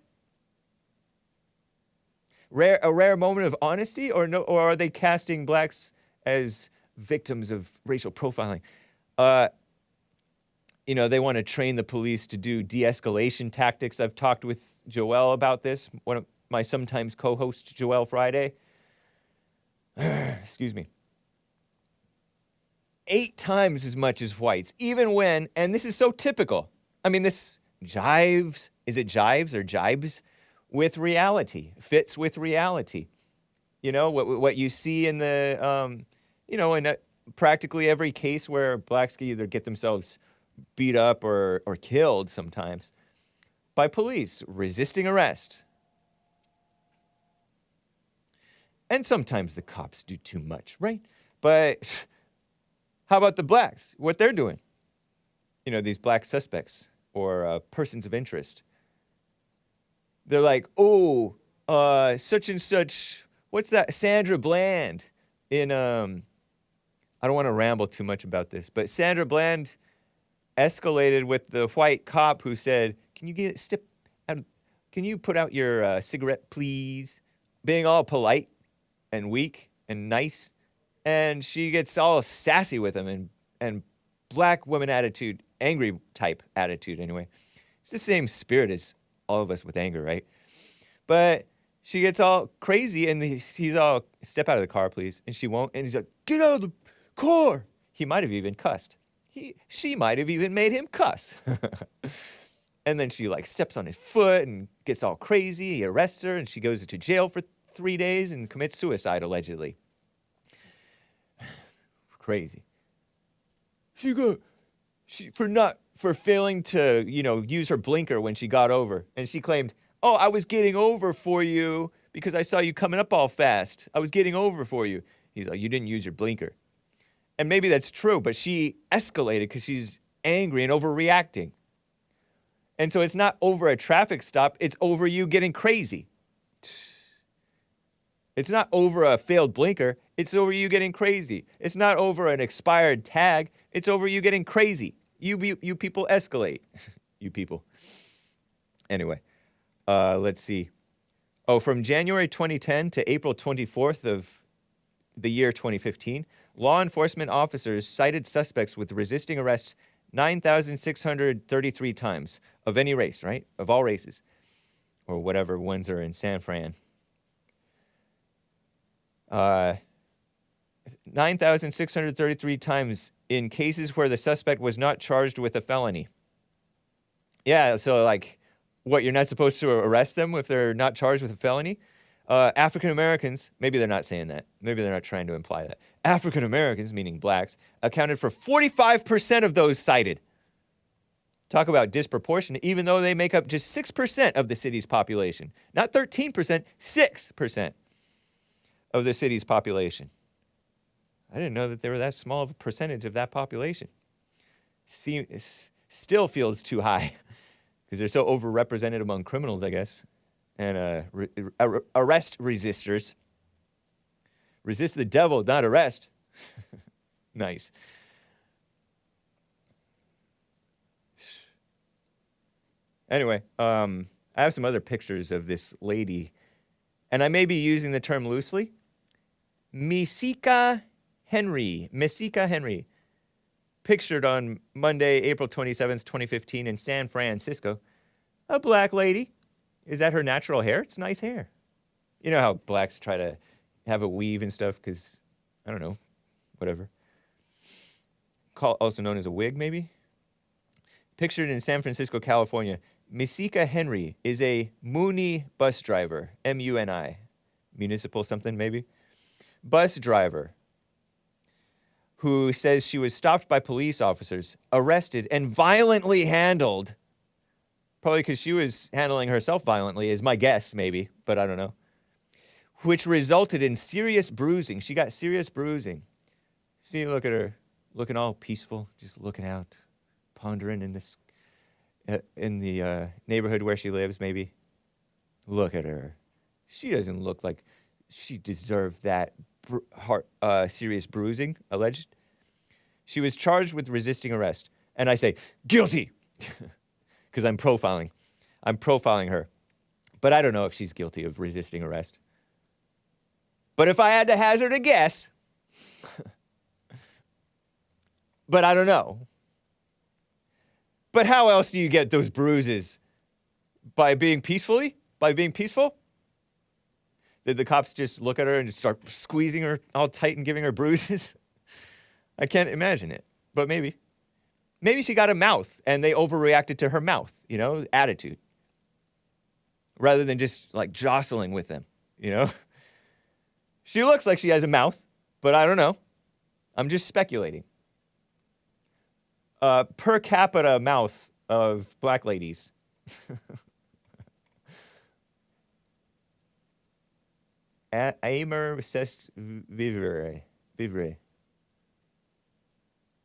A rare moment of honesty, or are they casting blacks as victims of racial profiling? They want to train the police to do de-escalation tactics. I've talked with Joelle about this, one of my sometimes co-host, Joelle Friday. Excuse me. 8 times as much as whites, even when, and this is so typical. I mean, this jives, is it jives or jibes? With reality, fits with reality. What you see in the, in practically every case where blacks can either get themselves beat up or killed sometimes by police, resisting arrest. And sometimes the cops do too much, right? But how about the blacks? What they're doing? These black suspects or persons of interest. They're like, such and such, what's that? Sandra Bland in, I don't want to ramble too much about this, but Sandra Bland escalated with the white cop who said, can you put out your cigarette, please? Being all polite and weak and nice. And she gets all sassy with him and black woman attitude, angry type attitude anyway. It's the same spirit as all of us with anger, right? But she gets all crazy, and he's all, step out of the car, please. And she won't. And he's like, get out of the car. He might have even cussed. She might have even made him cuss. And then she steps on his foot and gets all crazy. He arrests her, and she goes to jail for 3 days and commits suicide, allegedly. Crazy. For failing to, use her blinker when she got over. And she claimed, I was getting over for you because I saw you coming up all fast. I was getting over for you. He's like, you didn't use your blinker. And maybe that's true, but she escalated because she's angry and overreacting. And so it's not over a traffic stop, it's over you getting crazy. It's not over a failed blinker, it's over you getting crazy. It's not over an expired tag, it's over you getting crazy. You people escalate. You people. Anyway, let's see. From January 2010 to April 24th of the year 2015, law enforcement officers cited suspects with resisting arrest 9,633 times of any race, right? Of all races. Or whatever ones are in San Fran. 9,633 times in cases where the suspect was not charged with a felony. Yeah, so like, what, you're not supposed to arrest them if they're not charged with a felony? African Americans, maybe they're not saying that. Maybe they're not trying to imply that. African Americans, meaning blacks, accounted for 45% of those cited. Talk about disproportionate, even though they make up just 6% of the city's population. Not 13%, 6% of the city's population. I didn't know that they were that small of a percentage of that population. Still feels too high because they're so overrepresented among criminals, I guess. And arrest resistors. Resist the devil, not arrest. Nice. Anyway, I have some other pictures of this lady, and I may be using the term loosely. Meece Henry, pictured on Monday, April 27th, 2015 in San Francisco. A black lady. Is that her natural hair? It's nice hair. You know how blacks try to have a weave and stuff because, I don't know, whatever. Also known as a wig, maybe? Pictured in San Francisco, California, Meece Henry is a Muni bus driver, M-U-N-I, municipal something maybe, bus driver who says she was stopped by police officers, arrested, and violently handled, probably because she was handling herself violently, is my guess maybe, but I don't know, which resulted in serious bruising. She got serious bruising. See, look at her, looking all peaceful, just looking out, pondering in this, in the neighborhood where she lives, maybe. Look at her. She doesn't look like she deserved that serious bruising, alleged. She was charged with resisting arrest. And I say, guilty, because I'm profiling. I'm profiling her. But I don't know if she's guilty of resisting arrest. But if I had to hazard a guess, but I don't know. But how else do you get those bruises? By being peacefully? By being peaceful? Did the cops just look at her and just start squeezing her all tight and giving her bruises? I can't imagine it, but maybe. Maybe she got a mouth and they overreacted to her mouth, you know, attitude. Rather than just like jostling with them, you know? She looks like she has a mouth, but I don't know. I'm just speculating. Per capita mouth of black ladies. Aimer c'est vivre.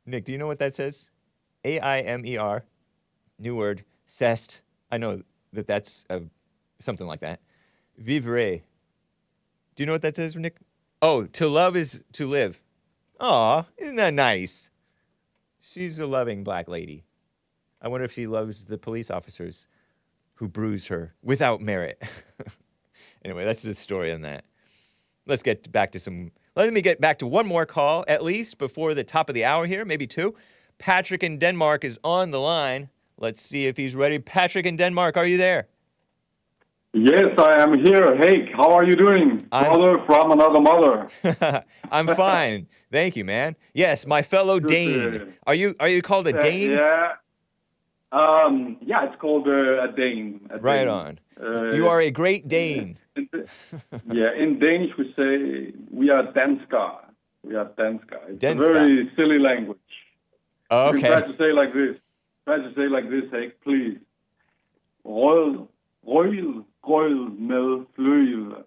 Nick, do you know what that says? A-I-M-E-R, new word, c'est. I know that that's something like that. Vivre. Do you know what that says, Nick? Oh, to love is to live. Aw, isn't that nice? She's a loving black lady. I wonder if she loves the police officers who bruised her without merit. Anyway, that's the story on that. Let me get back to one more call, at least, before the top of the hour here, maybe two. Patrick in Denmark is on the line. Let's see if he's ready. Patrick in Denmark, are you there? Yes, I am here. Hake, how are you doing? Brother from another mother. I'm fine. Thank you, man. Yes, my fellow Dane. Are you called a Dane? Yeah. Yeah, it's called a Dane. Right on. You are a great Dane. In Danish we say we are danskere. We are danskere. It's a Danskere. very silly language. Okay. You can try to say like this. Try to say like this, Hake, please. Rød, grød med fløjel.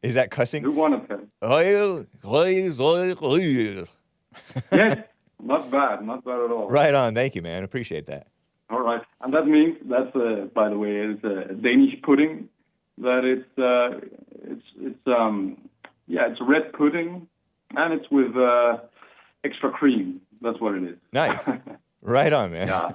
Is that cussing? You want to tell? Rød. Yes, not bad at all. Right on. Thank you, man. Appreciate that. All right, and that means that's by the way, it's a Danish pudding. That it's red pudding, and it's with extra cream. That's what it is. Nice. Right on, man. Yeah.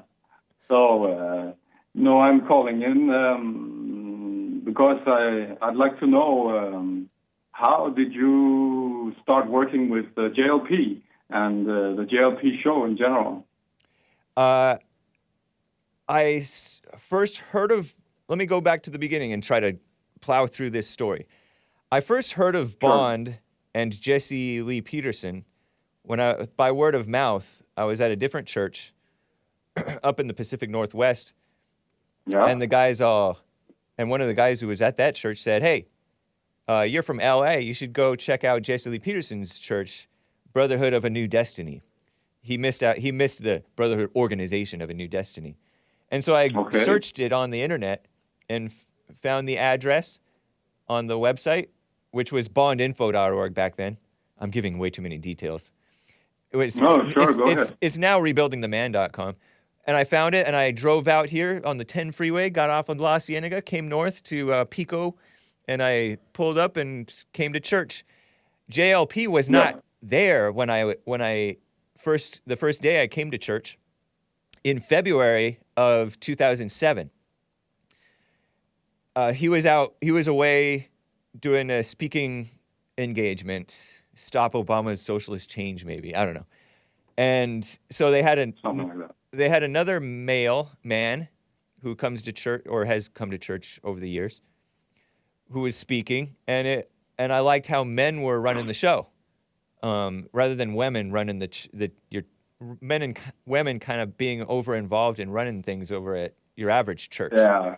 So no, I'm calling in because I'd like to know how did you start working with JLP? and the JLP show in general? First heard of. Let me go back to the beginning and try to plow through this story. I first heard of Bond and Jesse Lee Peterson when by word of mouth. I was at a different church up in the Pacific Northwest, and one of the guys who was at that church said, "Hey, you're from LA. You should go check out Jesse Lee Peterson's church, Brotherhood of a New Destiny." He missed the Brotherhood organization of a New Destiny. And so I searched it on the internet and found the address on the website, which was bondinfo.org back then. I'm giving way too many details. Go ahead. It's now rebuildingtheman.com. And I found it, and I drove out here on the 10 freeway, got off on La Cienega, came north to Pico, and I pulled up and came to church. JLP was not there when the first day I came to church in February of 2007. He was away doing a speaking engagement, Stop Obama's Socialist Change, maybe, I don't know. And so they had another man who comes to church or has come to church over the years, who was speaking, and I liked how men were running the show, rather than women running men and women kind of being over involved in running things over at your average church. Yeah,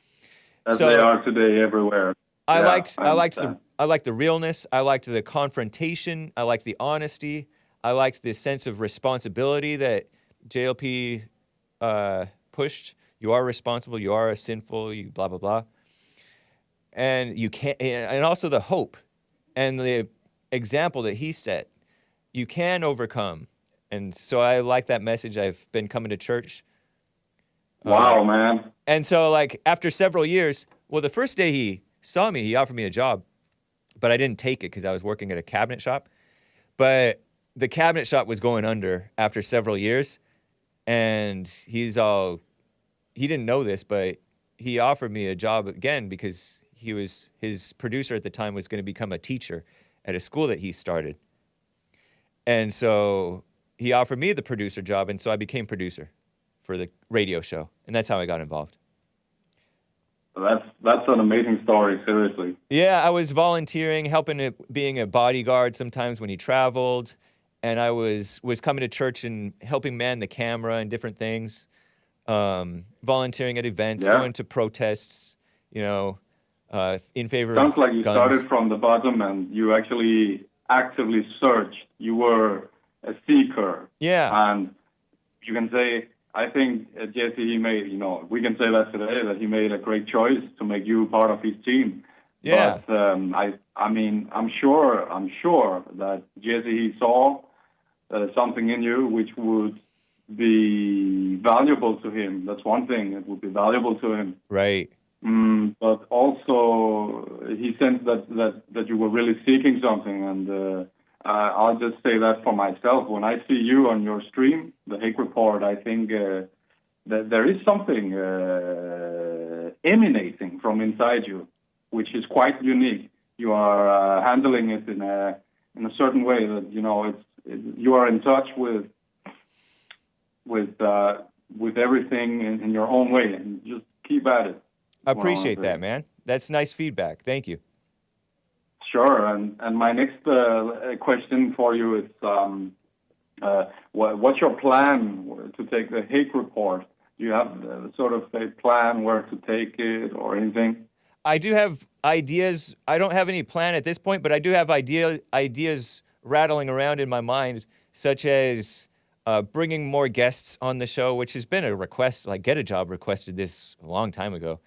as they are today everywhere. I liked the realness. I liked the confrontation. I liked the honesty. I liked the sense of responsibility that JLP pushed. You are responsible. You are sinful. You blah blah blah. And you can't. And also the hope, and the example that he set. You can overcome. And so I like that message. I've been coming to church. Wow, man. And so, like, after several years, well, the first day he saw me, he offered me a job, but I didn't take it because I was working at a cabinet shop. But the cabinet shop was going under after several years, and he didn't know this, but he offered me a job again because his producer at the time was going to become a teacher at a school that he started. And so he offered me the producer job, and so I became producer for the radio show, and that's how I got involved. That's an amazing story, seriously. Yeah, I was volunteering, being a bodyguard sometimes when he traveled, and I was coming to church and helping man the camera and different things, volunteering at events, going to protests, in favor of guns. Sounds like you started from the bottom and you actually actively searched. You were a seeker. Yeah. And you can say, I think Jesse, he made, we can say that today, that he made a great choice to make you part of his team. Yeah. But I'm sure that Jesse, he saw something in you which would be valuable to him. That's one thing. It would be valuable to him. Right. But also he sensed that you were really seeking something, and I'll just say that for myself. When I see you on your stream, the Hake Report, I think that there is something emanating from inside you, which is quite unique. You are handling it in a certain way that you are in touch with everything in your own way, and just keep at it. I appreciate that, man. That's nice feedback. Thank you. Sure, and my next question for you is, what's your plan to take the Hake Report? Do you have sort of a plan where to take it or anything? I do have ideas. I don't have any plan at this point, but I do have ideas rattling around in my mind, such as bringing more guests on the show, which has been a request. Like Get a Job requested this a long time ago.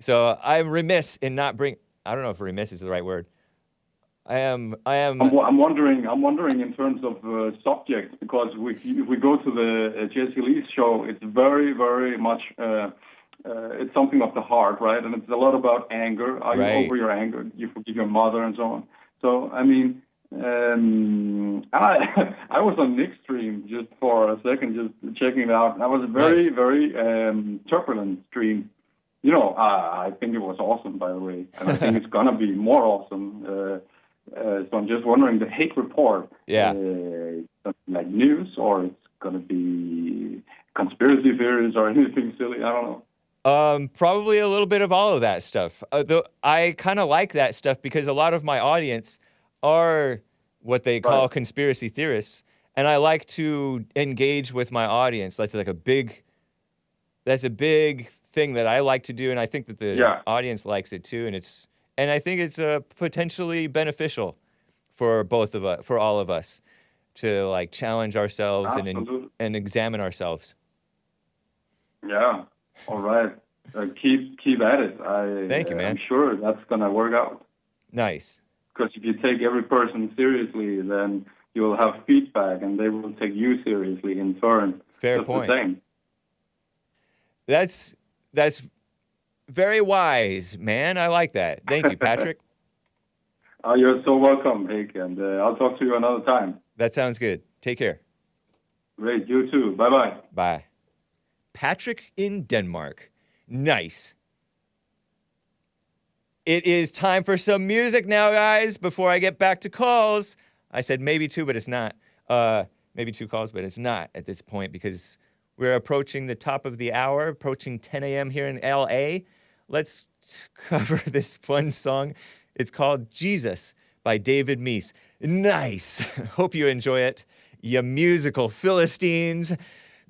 So I'm remiss in not I don't know if remiss is the right word. I am. I'm wondering in terms of subjects, because if we go to the Jesse Lee's show, it's very, very much it's something of the heart, right? And it's a lot about anger. Are you over your anger? You forgive your mother and so on. So I mean, I was on Nick's stream just for a second, just checking it out. That was a very, very turbulent stream. I think it was awesome, by the way, and I think it's gonna be more awesome. So I'm just wondering, the Hake report, Yeah. like news, or it's going to be conspiracy theories or anything silly? I don't know. Probably a little bit of all of that stuff. Though I kind of like that stuff because a lot of my audience are what they call conspiracy theorists, and I like to engage with my audience. That's a big thing that I like to do, and I think that the audience likes it too. And I think it's potentially beneficial for both of us, for all of us, to like challenge ourselves and examine ourselves. Yeah. All right. Keep at it. Thank you, man. I'm sure that's gonna work out. Nice. Because if you take every person seriously, then you will have feedback, and they will take you seriously in turn. Fair point. That's very wise, man. I like that. Thank you, Patrick. You're so welcome, Hake, and I'll talk to you another time. That sounds good. Take care. Great. You too. Bye-bye. Bye. Patrick in Denmark. Nice. It is time for some music now, guys, before I get back to calls. I said maybe two, but it's not. Maybe two calls, but it's not at this point because we're approaching the top of the hour, approaching 10 a.m. here in L.A. Let's cover this fun song. It's called Jesus by David Meece. Nice. Hope you enjoy it. You musical Philistines.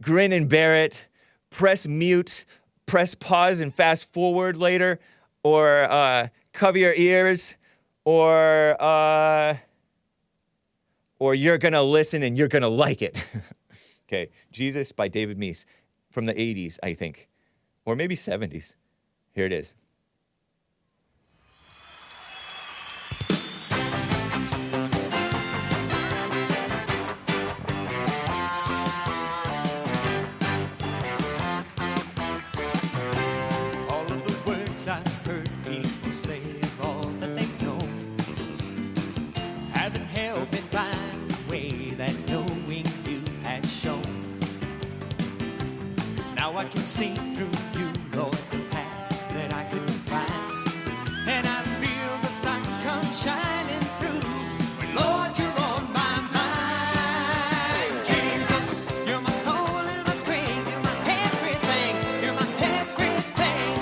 Grin and bear it. Press mute. Press pause and fast forward later. Or cover your ears. Or you're going to listen and you're going to like it. Okay, Jesus by David Meece from the 80s, I think. Or maybe 70s. Here it is. All of the words I've heard people say and all that they know haven't helped me find the way that knowing you has shown. Now I can see through you, Lord, the path that I couldn't find. And I feel the sun come shining through when, Lord, you're on my mind. Jesus, you're my soul and my strength. You're my everything. You're my everything.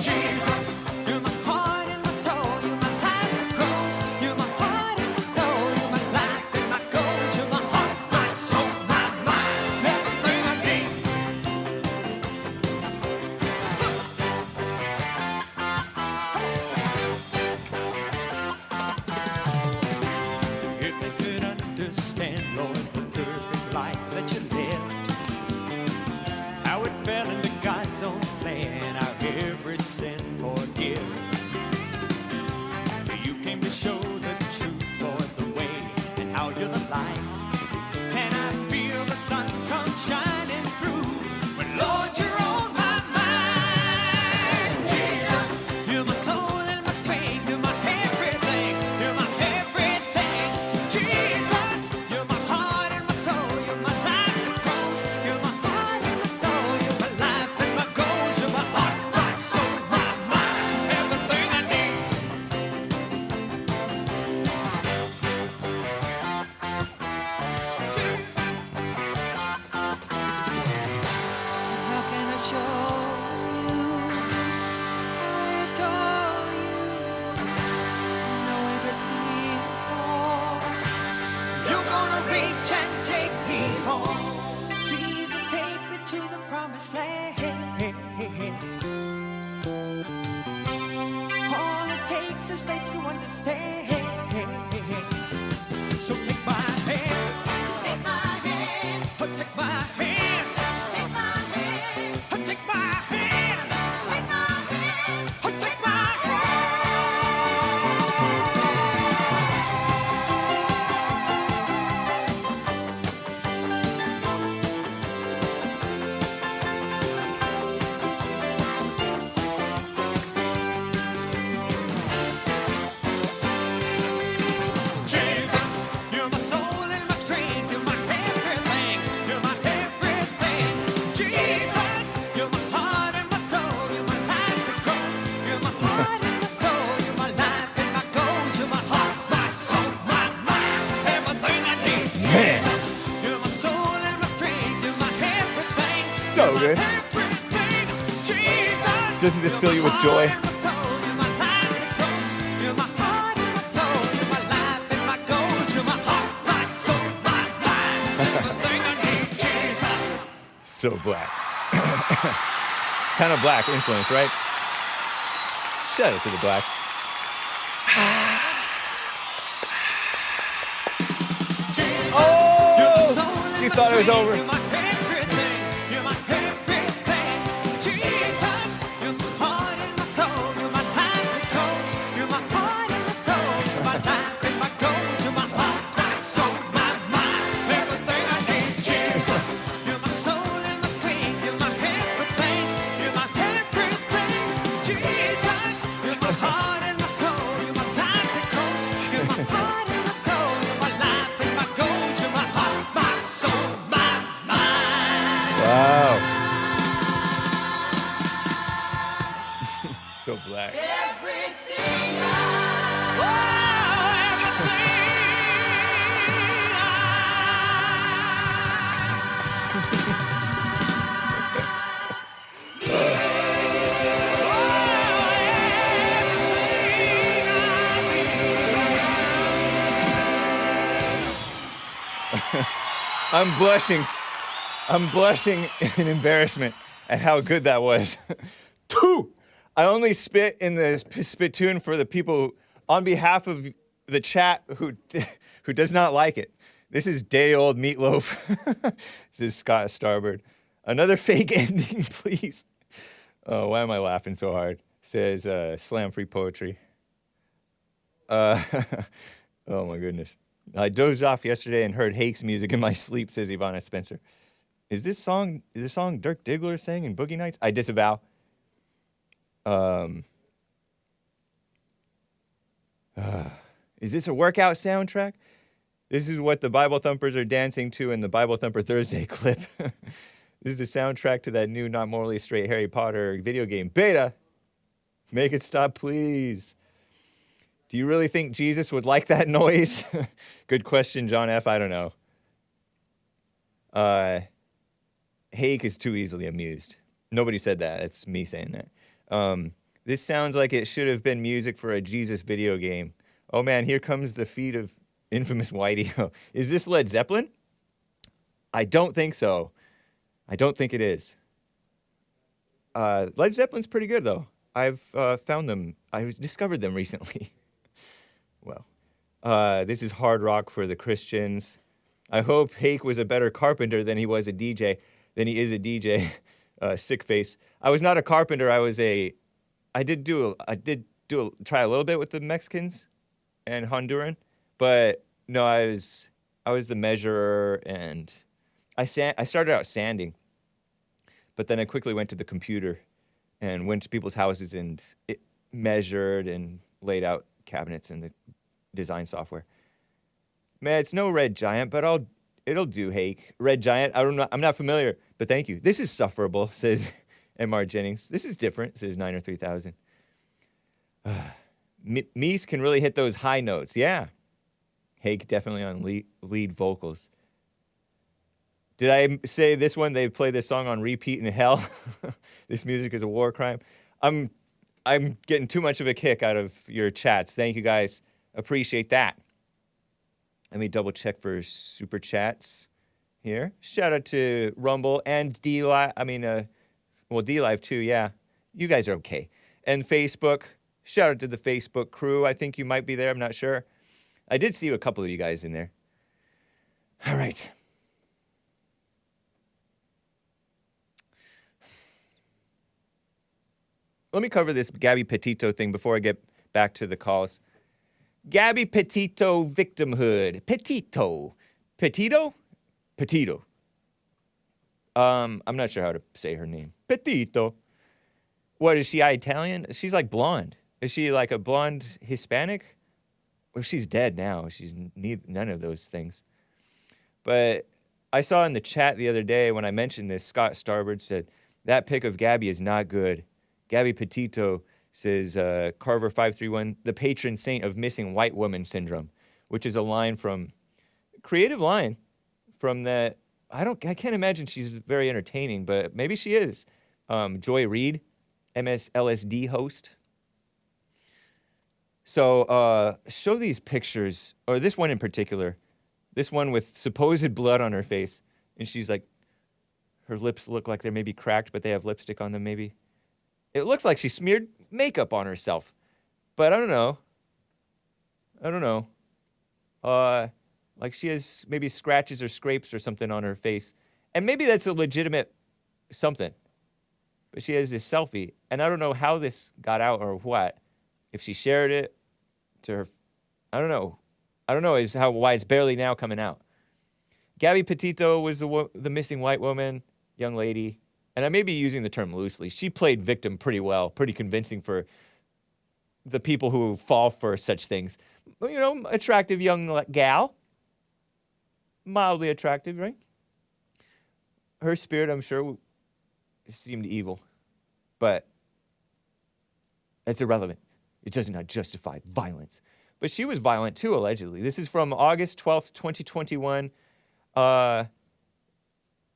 Jesus, you're my heart and my soul. You're my life that grows. You're my heart and my soul. You're my life and my gold. You're my heart, my soul, my mind, everything I need. Doesn't this fill you with joy? So black. Kind of black influence, right? Shout out to the blacks. Oh! You thought it was over. So black. I'm blushing. I'm blushing in embarrassment at how good that was. Two. I only spit in the spittoon for the people on behalf of the chat who does not like it. This is day-old meatloaf. This is Scott Starboard. Another fake ending, please. Oh, why am I laughing so hard? Says slam-free poetry. Oh my goodness. I dozed off yesterday and heard Hake's music in my sleep, says Ivana Spencer. Is this song Dirk Diggler sang in Boogie Nights? I disavow. Is this a workout soundtrack? This is what the Bible Thumpers are dancing to in the Bible Thumper Thursday clip. This is the soundtrack to that new Not Morally Straight Harry Potter video game beta. Make it stop, please. Do you really think Jesus would like that noise? Good question, John F. I don't know. Hake is too easily amused. Nobody said that. It's me saying that. This sounds like it should have been music for a Jesus video game. Oh man, here comes the feet of infamous Whitey. Is this Led Zeppelin? I don't think so. I don't think it is. Led Zeppelin's pretty good though. I've found them. I discovered them recently. Well, this is hard rock for the Christians. I hope Hake was a better carpenter than he was a DJ. Than he is a DJ. Sick face. I was not a carpenter. I did try a little bit with the Mexicans and Honduran, but no, I was the measurer, and I started out sanding, but then I quickly went to the computer and went to people's houses and measured and laid out cabinets in the design software. Man, it's no Red Giant, but it'll do, Hake. Red Giant, I'm not familiar, but thank you. This is sufferable, says M.R. Jennings. This is different, says Niner 3000. Meece can really hit those high notes. Yeah. Hake definitely on lead vocals. Did I say this one? They play this song on repeat in hell. This music is a war crime. I'm getting too much of a kick out of your chats. Thank you guys. Appreciate that. Let me double check for super chats here. Shout out to Rumble and D-Live. D-Live too, yeah. You guys are okay. And Facebook. Shout out to the Facebook crew. I think you might be there. I'm not sure. I did see a couple of you guys in there. All right. Let me cover this Gabby Petito thing before I get back to the calls. Gabby Petito victimhood. Petito. Petito? Petito. I'm not sure how to say her name. Petito. What, is she Italian? She's like blonde. Is she like a blonde Hispanic? Well, she's dead now. She's none of those things. But I saw in the chat the other day when I mentioned this, Scott Starboard said, that pic of Gabby is not good. Gabby Petito says, Carver 531, the patron saint of missing white woman syndrome, which is a line from, creative line from that, I can't imagine she's very entertaining, but maybe she is. Joy Reid, LSD host. So show these pictures, or this one in particular, this one with supposed blood on her face, and she's like, her lips look like they're maybe cracked, but they have lipstick on them maybe. It looks like she smeared makeup on herself, but I don't know. Like she has maybe scratches or scrapes or something on her face, and maybe that's a legitimate something. But she has this selfie, and I don't know how this got out or what. If she shared it to her, I don't know. I don't know is why it's barely now coming out. Gabby Petito was the missing white woman, young lady, and I may be using the term loosely. She played victim pretty well, pretty convincing for the people who fall for such things. You know, attractive young gal, mildly attractive, right? Her spirit, I'm sure, seemed evil, but it's irrelevant. It does not justify violence. But she was violent too, allegedly. This is from August 12th, 2021.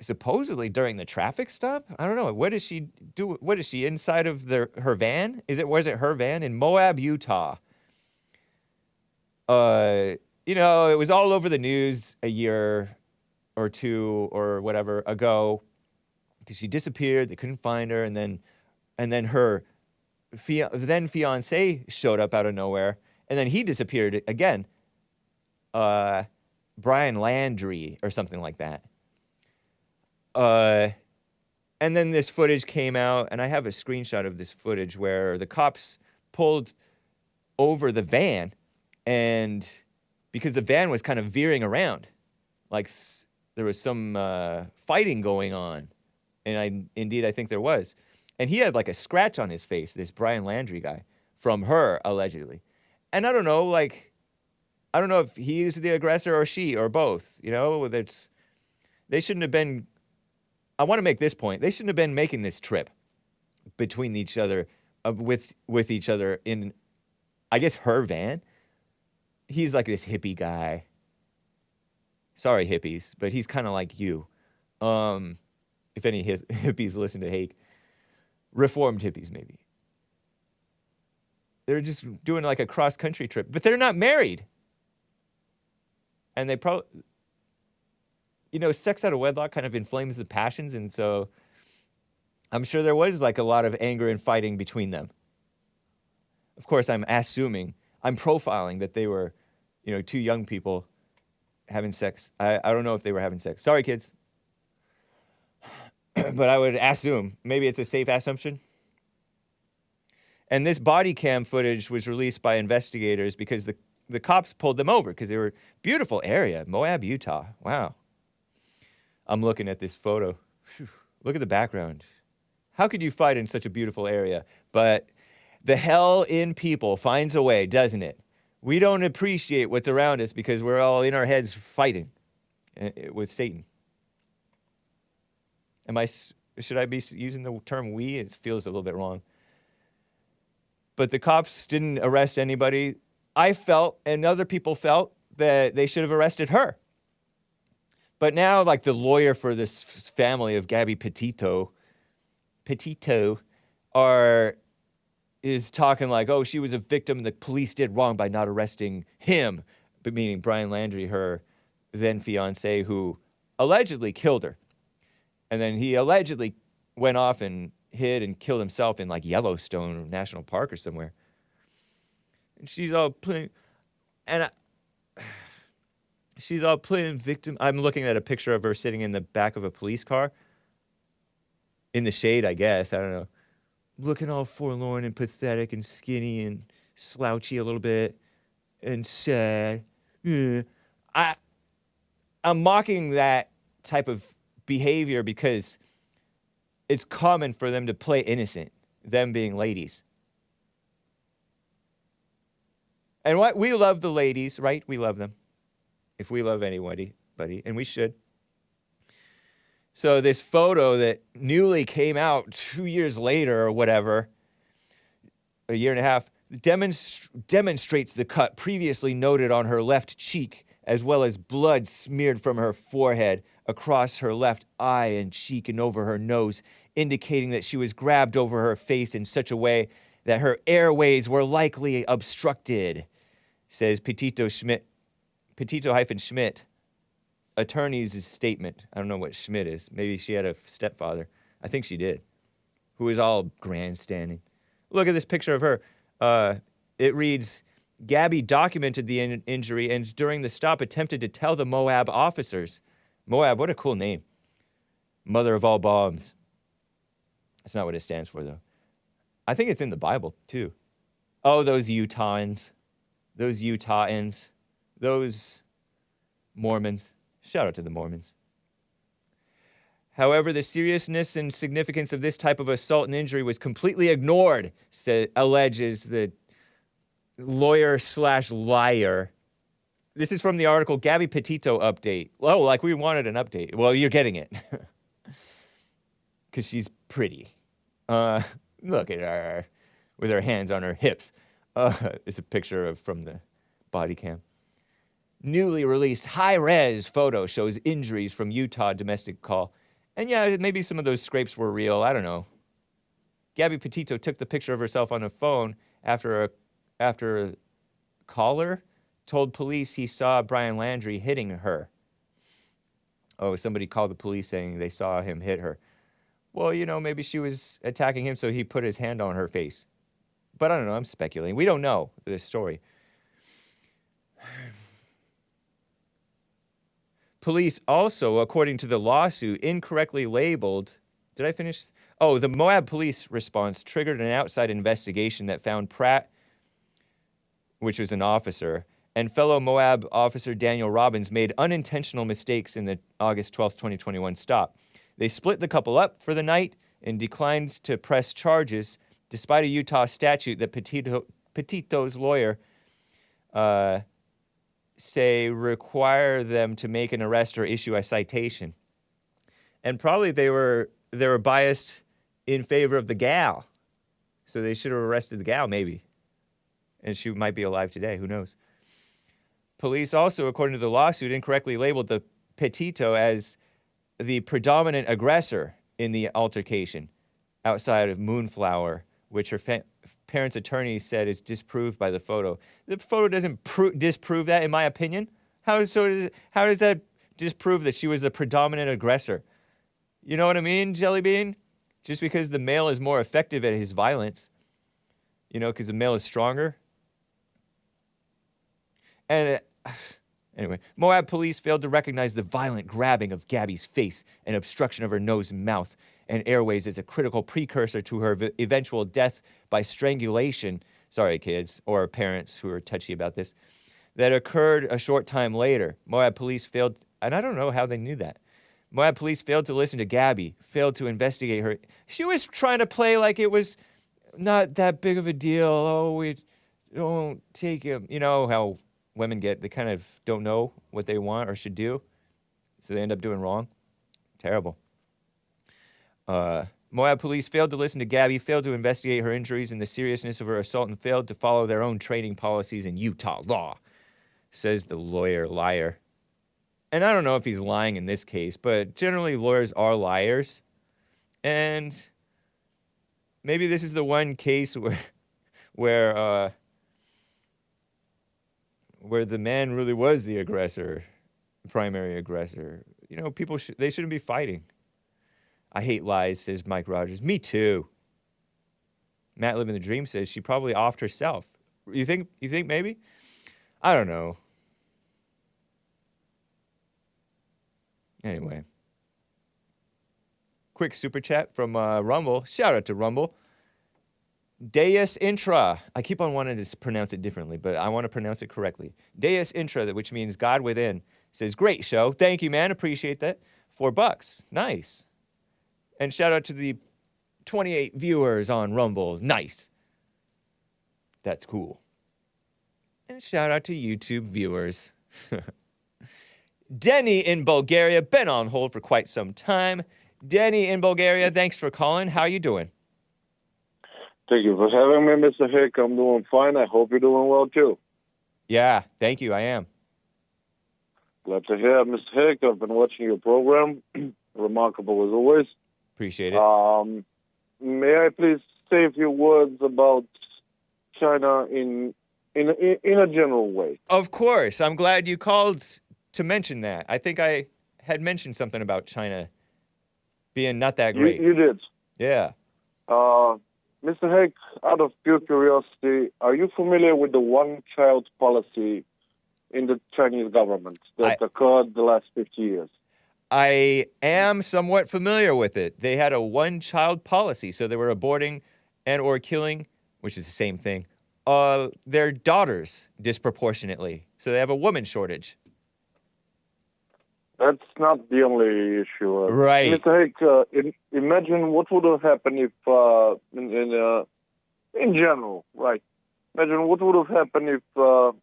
Supposedly during the traffic stop. I don't know. What does she do? What is she inside of her van? Was it her van in Moab, Utah? You know, it was all over the news a year or two or whatever ago because she disappeared. They couldn't find her, and then her then fiance showed up out of nowhere, and then he disappeared again. Brian Landry or something like that. And then this footage came out, and I have a screenshot of this footage where the cops pulled over the van, and because the van was kind of veering around, like there was some fighting going on, and I think there was. And he had like a scratch on his face, this Brian Landry guy, from her, allegedly. And I don't know if he's the aggressor or she or both, you know, they shouldn't have been, I want to make this point, they shouldn't have been making this trip between each other, with each other in, I guess, her van. He's like this hippie guy. Sorry, hippies, but he's kind of like you. If any hippies listen to Hake. Reformed hippies, maybe. They're just doing like a cross-country trip, but they're not married. And they probably, you know, sex out of wedlock kind of inflames the passions, and so I'm sure there was like a lot of anger and fighting between them. Of course, I'm profiling that they were, you know, two young people having sex. I don't know if they were having sex. Sorry, kids. But I would assume, maybe it's a safe assumption. And this body cam footage was released by investigators because the cops pulled them over because they were beautiful area, Moab, Utah. Wow. I'm looking at this photo. Whew. Look at the background. How could you fight in such a beautiful area? But the hell in people finds a way, doesn't it? We don't appreciate what's around us because we're all in our heads fighting with Satan. Should I be using the term we? It feels a little bit wrong. But the cops didn't arrest anybody. I felt, and other people felt, that they should have arrested her. But now, like, the lawyer for this family of Gabby Petito is talking like, oh, she was a victim, the police did wrong by not arresting him, but meaning Brian Landry, her then fiance, who allegedly killed her. And then he allegedly went off and hid and killed himself in like Yellowstone National Park or somewhere. And she's all playing, she's all playing victim. I'm looking at a picture of her sitting in the back of a police car. In the shade, I guess. I don't know. Looking all forlorn and pathetic and skinny and slouchy a little bit and sad. I'm mocking that type of behavior because it's common for them to play innocent, them being ladies. And we love the ladies, right? We love them. If we love anybody, and we should. So this photo that newly came out 2 years later or whatever, a year and a half, demonstrates the cut previously noted on her left cheek, as well as blood smeared from her forehead across her left eye and cheek and over her nose indicating that she was grabbed over her face in such a way that her airways were likely obstructed, says Petito-Schmidt, attorney's statement. I don't know what Schmidt is. Maybe she had a stepfather. I think she did, who was all grandstanding. Look at this picture of her. It reads, Gabby documented the injury and during the stop attempted to tell the Moab officers. Moab, what a cool name. Mother of all bombs. That's not what it stands for, though. I think it's in the Bible, too. Oh, those Utahns. Those Utahns. Those Mormons. Shout out to the Mormons. However, the seriousness and significance of this type of assault and injury was completely ignored, alleges the lawyer/liar. This is from the article Gabby Petito update. Oh, like we wanted an update. Well, you're getting it. Because she's pretty. Look at her with her hands on her hips. It's a picture from the body cam. Newly released high-res photo shows injuries from Utah domestic call. And yeah, maybe some of those scrapes were real. I don't know. Gabby Petito took the picture of herself on a phone after a caller told police he saw Brian Landry hitting her. Oh, somebody called the police saying they saw him hit her. Well, you know, maybe she was attacking him, so he put his hand on her face. But I don't know, I'm speculating. We don't know this story. Police also, according to the lawsuit, incorrectly labeled... Did I finish? Oh, the Moab police response triggered an outside investigation that found Pratt, which was an officer, and fellow Moab officer Daniel Robbins made unintentional mistakes in the August 12th, 2021 stop. They split the couple up for the night and declined to press charges, despite a Utah statute that Petito's lawyer say require them to make an arrest or issue a citation. And probably they were biased in favor of the gal. So they should have arrested the gal, maybe. And she might be alive today, who knows. Police also, according to the lawsuit, incorrectly labeled the Petito as the predominant aggressor in the altercation outside of Moonflower, which her parents' attorney said is disproved by the photo. The photo doesn't disprove that, in my opinion. How does that disprove that she was the predominant aggressor? You know what I mean, Jelly Bean? Just because the male is more effective at his violence, you know, because the male is stronger. And anyway, Moab police failed to recognize the violent grabbing of Gabby's face and obstruction of her nose and mouth and airways as a critical precursor to her eventual death by strangulation. Sorry, kids, or parents who are touchy about this. That occurred a short time later. Moab police failed, and I don't know how they knew that. Moab police failed to listen to Gabby, failed to investigate her. She was trying to play like it was not that big of a deal. Oh, we don't take him. You know how women get, they kind of don't know what they want or should do, so they end up doing wrong. Terrible. Moab police failed to listen to Gabby, failed to investigate her injuries and the seriousness of her assault, and failed to follow their own training policies in Utah law, says the lawyer liar. And I don't know if he's lying in this case, but generally lawyers are liars. And maybe this is the one case where the man really was the aggressor, primary aggressor. You know, people they shouldn't be fighting. I hate lies, says Mike Rogers. Me too. Matt Living the Dream says she probably offed herself. You think maybe? I don't know. Anyway. Quick super chat from Rumble. Shout out to Rumble. Deus Intra. I keep on wanting to pronounce it differently, but I want to pronounce it correctly. Deus Intra, which means God within, says, great show. Thank you, man. Appreciate that. $4. Nice. And shout out to the 28 viewers on Rumble. Nice. That's cool. And shout out to YouTube viewers. Denny in Bulgaria. Been on hold for quite some time. Denny in Bulgaria, thanks for calling. How you doing? Thank you for having me, Mr. Hake. I'm doing fine. I hope you're doing well, too. Yeah, thank you. I am. Glad to hear, Mr. Hake. I've been watching your program. Remarkable as always. Appreciate it. May I please say a few words about China in a general way? Of course. I'm glad you called to mention that. I think I had mentioned something about China being not that great. You did. Yeah. Mr. Hake, out of pure curiosity, are you familiar with the one-child policy in the Chinese government that occurred the last 50 years? I am somewhat familiar with it. They had a one-child policy, so they were aborting and or killing, which is the same thing, their daughters disproportionately. So they have a woman shortage. That's not the only issue. Right. Mr. Hake, imagine what would have happened if, in general, right? Imagine what would have happened if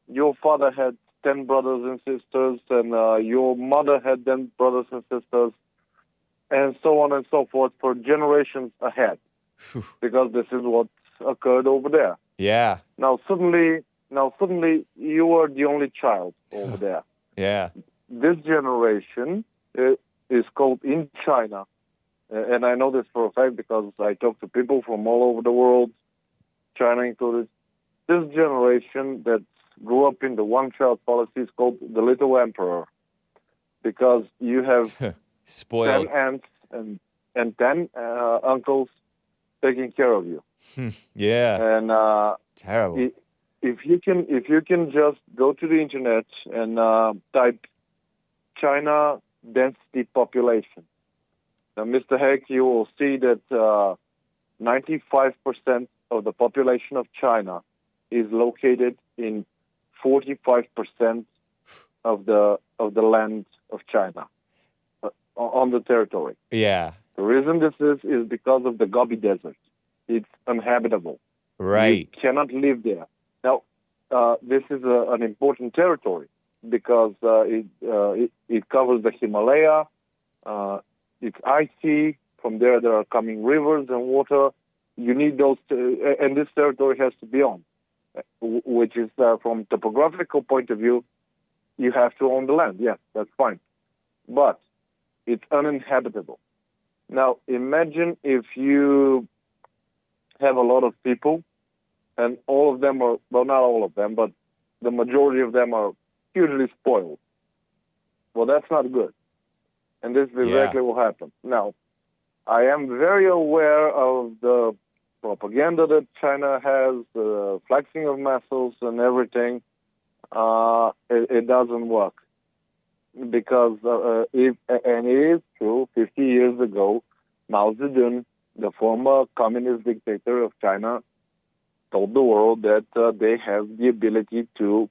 your father had 10 brothers and sisters, and your mother had 10 brothers and sisters, and so on and so forth for generations ahead, because this is what occurred over there. Yeah. Now suddenly, you are the only child over there. Yeah. This generation is called in China, and I know this for a fact because I talk to people from all over the world, China included. This generation that grew up in the one-child policy is called the Little Emperor, because you have spoiled 10 aunts and 10 uncles taking care of you. Yeah. And terrible. If you can just go to the internet and type China density population. Now, Mr. Hake, you will see that 95% of the population of China is located in 45% of the land of China on the territory. Yeah. The reason this is because of the Gobi Desert. It's uninhabitable. Right. You cannot live there. Now, this is an important territory because it covers the Himalaya. It's icy. From there are coming rivers and water. You need those, and this territory has to be owned, which is from topographical point of view, you have to own the land. Yes, that's fine. But it's uninhabitable. Now, imagine if you have a lot of people, and all of them are, well, not all of them, but the majority of them are hugely spoiled. Well, that's not good. And this is exactly what happened. Now, I am very aware of the propaganda that China has, the flexing of muscles and everything. It doesn't work. Because, and it is true, 50 years ago, Mao Zedong, the former communist dictator of China, told the world that they have the ability to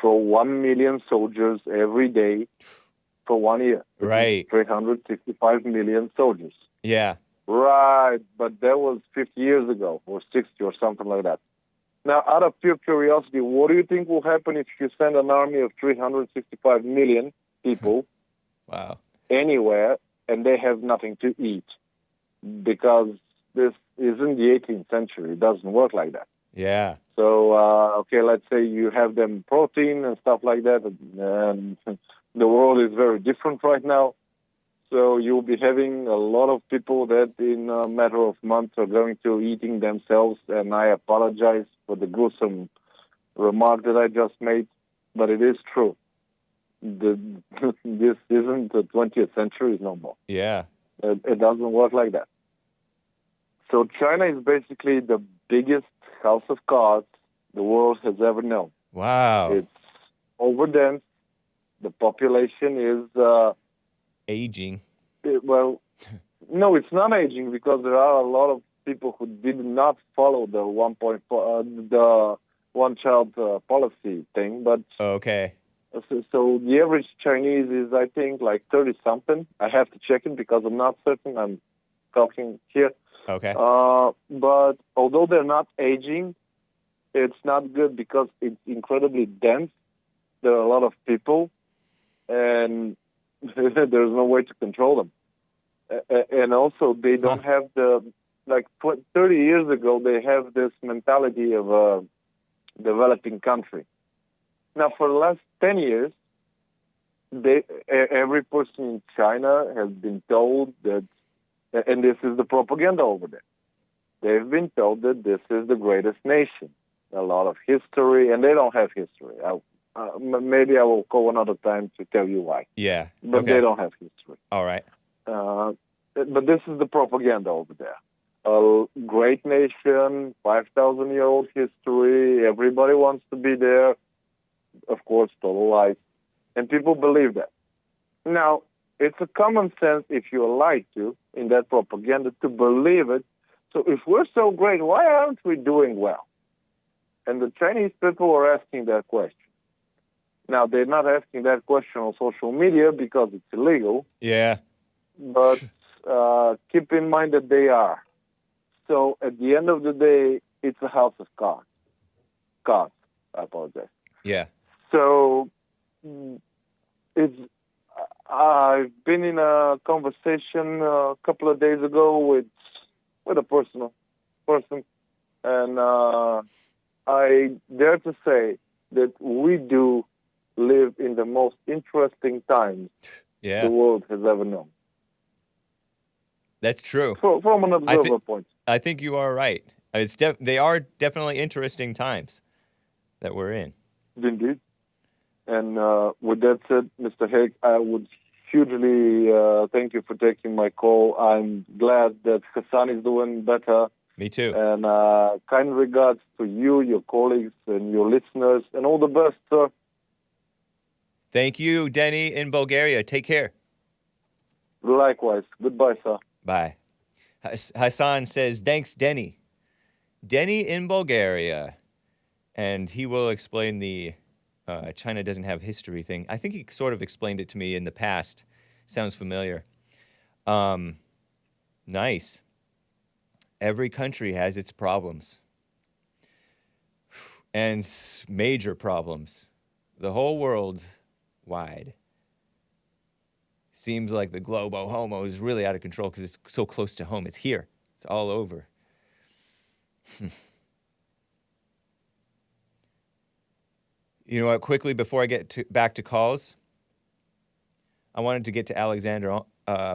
throw 1 million soldiers every day for 1 year. Right. 365 million soldiers. Yeah. Right, but that was 50 years ago, or 60 or something like that. Now, out of pure curiosity, what do you think will happen if you send an army of 365 million people anywhere and they have nothing to eat? Because this isn't the 18th century. It doesn't work like that. Yeah. So, okay, let's say you have them protein and stuff like that, and the world is very different right now. So you'll be having a lot of people that in a matter of months are going to eating themselves, and I apologize for the gruesome remark that I just made, but it is true. This isn't the 20th century no more. Yeah. It doesn't work like that. So China is basically the biggest house of cards the world has ever known. Wow. It's overdense. The population is... aging. Well, no, it's not aging because there are a lot of people who did not follow the one-child policy thing. But okay. So the average Chinese is, I think, like 30-something. I have to check it because I'm not certain. I'm talking here. Okay. But although they're not aging, it's not good because it's incredibly dense. There are a lot of people, and there's no way to control them. And also, they don't have the, like 30 years ago, they have this mentality of a developing country. Now, for the last 10 years, every person in China has been told that And this is the propaganda over there. They've been told that this is the greatest nation. A lot of history, and they don't have history. Maybe I will call another time to tell you why. Yeah. But okay. they don't have history. All right. But this is the propaganda over there. A great nation, 5,000-year-old history, everybody wants to be there. Of course, total lies. And people believe that. Now, it's a common sense if you're lied to in that propaganda to believe it. So if we're so great, why aren't we doing well? And the Chinese people are asking that question. Now, they're not asking that question on social media because it's illegal. Yeah. But keep in mind that they are. So at the end of the day, it's a house of cards. Cards, I apologize. Yeah. So I've been in a conversation a couple of days ago with a person, and I dare to say that we do live in the most interesting times the world has ever known. That's true. From an observer point. I think you are right. They are definitely interesting times that we're in. Indeed. And with that said, Mr. Hake, I would hugely thank you for taking my call. I'm glad that Hassan is doing better. Me too. And kind regards to you, your colleagues, and your listeners, and all the best, sir. Thank you, Denny in Bulgaria. Take care. Likewise. Goodbye, sir. Bye. Hassan says, thanks, Denny. Denny in Bulgaria. And he will explain the China doesn't have history thing. I think he sort of explained it to me in the past. Sounds familiar. Nice. Every country has its problems. And major problems. The whole world wide. Seems like the globo homo is really out of control because it's so close to home. It's here. It's all over. You know what? Quickly, before I get back to calls, I wanted to get to Alexander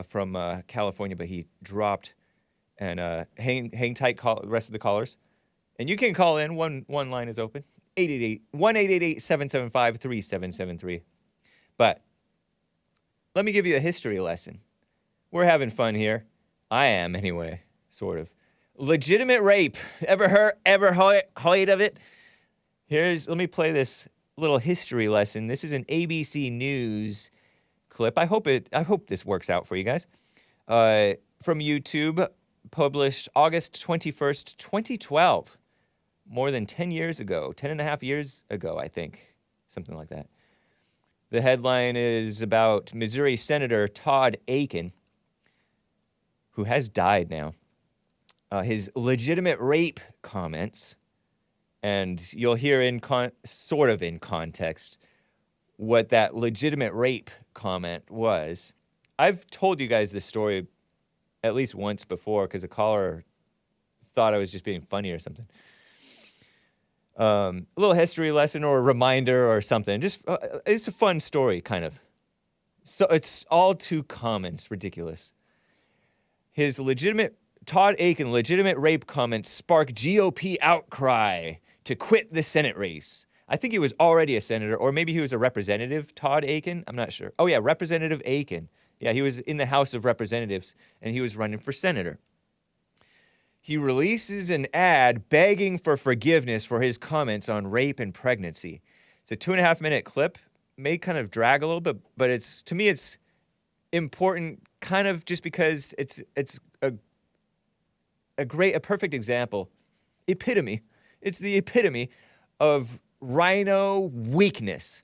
from California, but he dropped. And hang tight, the rest of the callers. And you can call in. One line is open. 1-888-775-3773. But let me give you a history lesson. We're having fun here. I am, anyway, sort of. Legitimate rape. Ever heard of it? Let me play this little history lesson. This is an ABC News clip. I hope this works out for you guys. From YouTube, published August 21st, 2012. More than 10 years ago. 10 and a half years ago, I think. Something like that. The headline is about Missouri Senator Todd Akin, who has died now. His legitimate rape comments, and you'll hear sort of in context what that legitimate rape comment was. I've told you guys this story at least once before because a caller thought I was just being funny or something. A little history lesson or a reminder or something. Just it's a fun story, kind of. So it's all too common. It's ridiculous. His Todd Akin legitimate rape comments sparked GOP outcry to quit the Senate race. I think he was already a senator, or maybe he was a representative, Todd Akin. I'm not sure. Oh, yeah, Representative Akin. Yeah, he was in the House of Representatives, and he was running for senator. He releases an ad begging for forgiveness for his comments on rape and pregnancy. It's a 2.5-minute clip. May kind of drag a little bit, but to me it's important kind of just because it's a perfect example. Epitome. It's the epitome of RINO weakness.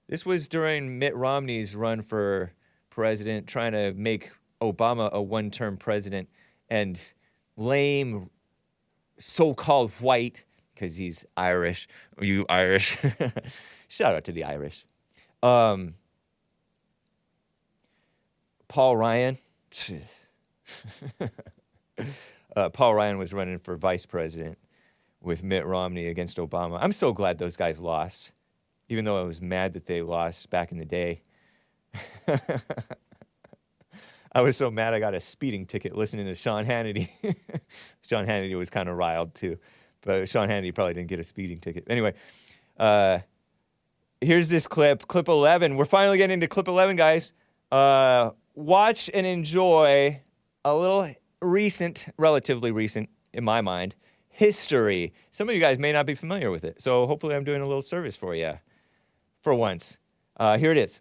This was during Mitt Romney's run for president, trying to make Obama a one-term president, and lame so-called white, because he's Irish. Are you Irish? Shout out to the Irish. Paul Ryan. Paul Ryan was running for vice president with Mitt Romney against Obama. I'm so glad those guys lost, even though I was mad that they lost back in the day. I was so mad I got a speeding ticket listening to Sean Hannity. Sean Hannity was kind of riled too, but Sean Hannity probably didn't get a speeding ticket. Anyway, here's this clip, clip 11. We're finally getting into clip 11, guys. Watch and enjoy a little recent, relatively recent in my mind, history. Some of you guys may not be familiar with it, so hopefully I'm doing a little service for you for once. Here it is.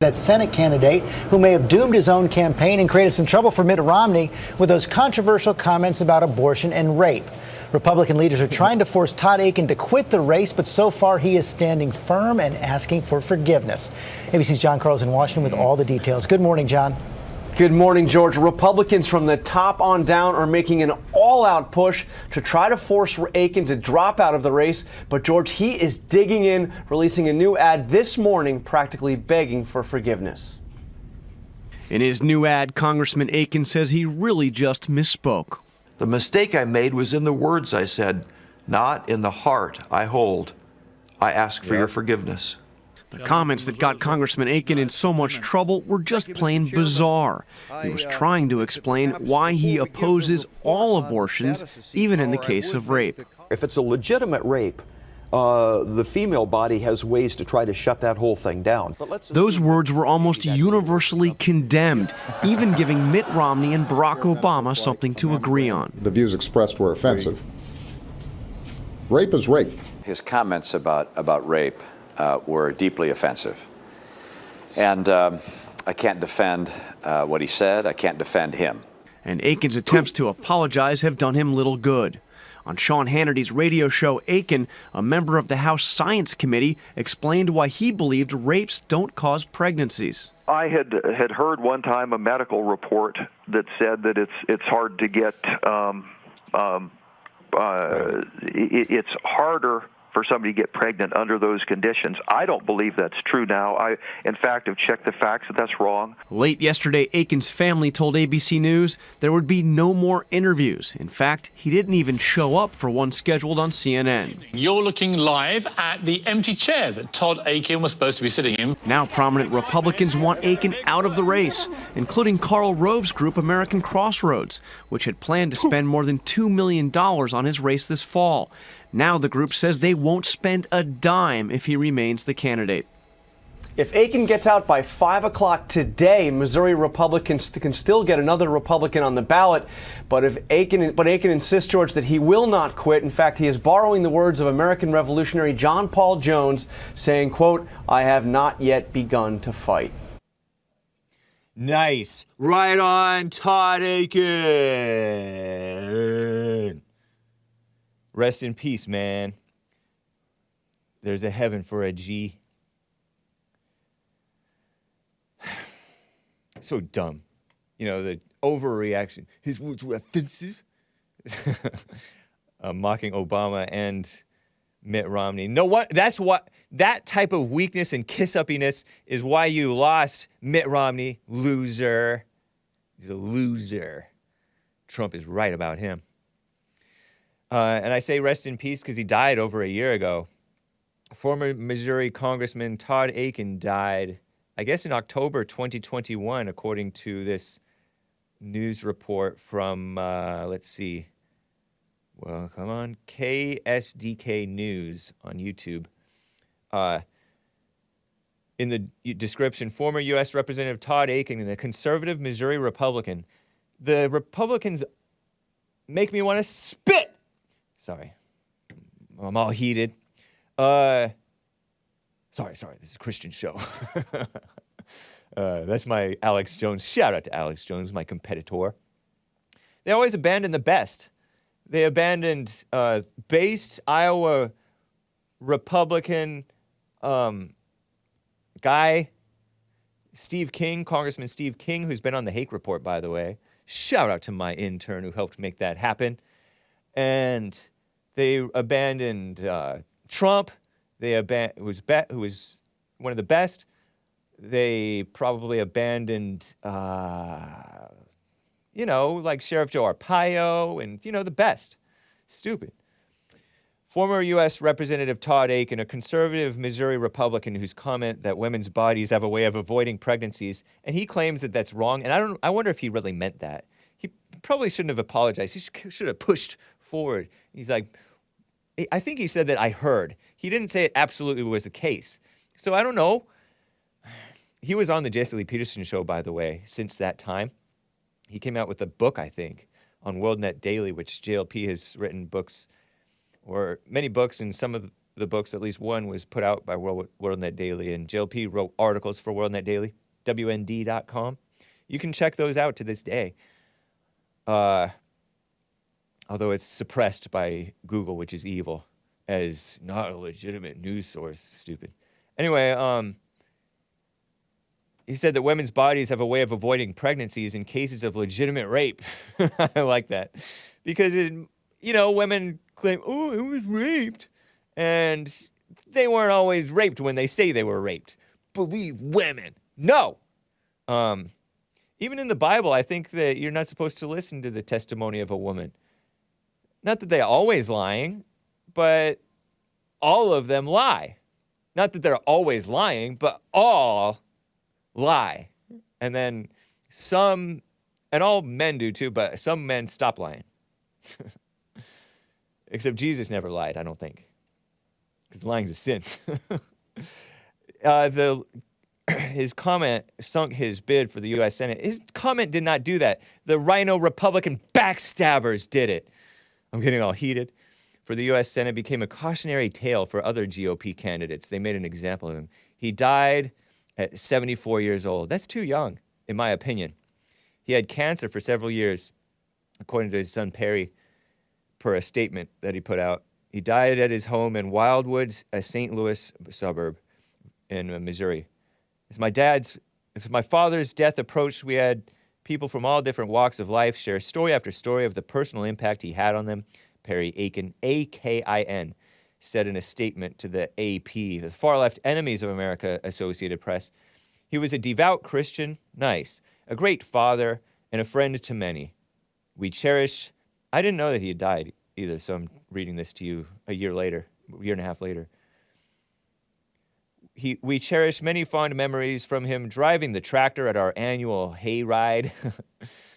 That Senate candidate who may have doomed his own campaign and created some trouble for Mitt Romney with those controversial comments about abortion and rape. Republican leaders are trying to force Todd Akin to quit the race, but so far he is standing firm and asking for forgiveness. ABC's John Carl's in Washington with all the details. Good morning, John. Good morning, George. Republicans from the top on down are making an all-out push to try to force Akin to drop out of the race. But, George, he is digging in, releasing a new ad this morning, practically begging for forgiveness. In his new ad, Congressman Akin says he really just misspoke. The mistake I made was in the words I said, not in the heart I hold. I ask for your forgiveness. The comments that got Congressman Akin in so much trouble were just plain bizarre. He was trying to explain why he opposes all abortions, even in the case of rape. If it's a legitimate rape, the female body has ways to try to shut that whole thing down. Those words were almost universally condemned, even giving Mitt Romney and Barack Obama something to agree on. The views expressed were offensive. Rape is rape. His comments about rape were deeply offensive. And I can't defend what he said. I can't defend him. And Akin's attempts to apologize have done him little good. On Sean Hannity's radio show, Akin, a member of the House Science Committee, explained why he believed rapes don't cause pregnancies. I had heard one time a medical report that said that it's hard to get, it's harder for somebody to get pregnant under those conditions. I don't believe that's true now. I, in fact, have checked the facts that that's wrong. Late yesterday, Akin's family told ABC News there would be no more interviews. In fact, he didn't even show up for one scheduled on CNN. You're looking live at the empty chair that Todd Akin was supposed to be sitting in. Now prominent Republicans want Akin out of the race, including Karl Rove's group American Crossroads, which had planned to spend more than $2 million on his race this fall. Now the group says they won't spend a dime if he remains the candidate. If Akin gets out by 5 o'clock today, Missouri Republicans can still get another Republican on the ballot. But Akin insists, George, that he will not quit. In fact, he is borrowing the words of American revolutionary John Paul Jones, saying, quote, "I have not yet begun to fight." Nice. Right on, Todd Akin. Rest in peace, man. There's a heaven for a G. So dumb. You know, the overreaction. His words were offensive. Mocking Obama and Mitt Romney. No, what? That's what. That type of weakness and kiss-uppiness is why you lost Mitt Romney. Loser. He's a loser. Trump is right about him. And I say rest in peace because he died over a year ago. Former Missouri Congressman Todd Akin died, I guess, in October 2021, according to this news report from, let's see. Well, come on. KSDK News on YouTube. In the description, former U.S. Representative Todd Akin, a conservative Missouri Republican. The Republicans make me want to spit. Sorry. I'm all heated. Sorry, this is a Christian show. That's my Alex Jones. Shout out to Alex Jones, my competitor. They always abandon the best. They abandoned based Iowa Republican guy, Steve King, Congressman Steve King, who's been on the Hake Report, by the way. Shout out to my intern who helped make that happen. And they abandoned Trump, who was one of the best. They probably abandoned, like Sheriff Joe Arpaio and, the best. Stupid. Former U.S. Representative Todd Akin, a conservative Missouri Republican whose comment that women's bodies have a way of avoiding pregnancies, and he claims that that's wrong. And I wonder if he really meant that. He probably shouldn't have apologized. He should have pushed forward. He's like, I think he said that I heard. He didn't say it absolutely was the case. So I don't know. He was on the Jesse Lee Peterson show, by the way, since that time. He came out with a book, I think, on WorldNet Daily, which JLP has written books, or many books, and some of the books, at least one, was put out by WorldNet Daily, and JLP wrote articles for WorldNet Daily, WND.com. You can check those out to this day. Although it's suppressed by Google, which is evil, as not a legitimate news source. Stupid. Anyway, he said that women's bodies have a way of avoiding pregnancies in cases of legitimate rape. I like that. Because, women claim, oh, I was raped. And they weren't always raped when they say they were raped. Believe women. No. Even in the Bible, I think that you're not supposed to listen to the testimony of a woman. Not that they're always lying, but all of them lie. Not that they're always lying, but all lie. And then some, and all men do too, but some men stop lying. Except Jesus never lied, I don't think. Because lying's a sin. His comment sunk his bid for the U.S. Senate. His comment did not do that. The RINO Republican backstabbers did it. I'm getting all heated. For the U.S. Senate became a cautionary tale for other GOP candidates. They made an example of him. He died at 74 years old. That's too young, in my opinion. He had cancer for several years, according to his son Perry, per a statement that he put out. He died at his home in Wildwood, a St. Louis suburb in Missouri. As my father's death approached, we had people from all different walks of life share story after story of the personal impact he had on them. Perry Akin, A-K-I-N, said in a statement to the AP, the far-left enemies of America Associated Press. He was a devout Christian, nice, a great father, and a friend to many. We cherish... I didn't know that he had died either, so I'm reading this to you a year and a half later. We cherish many fond memories from him driving the tractor at our annual hay ride.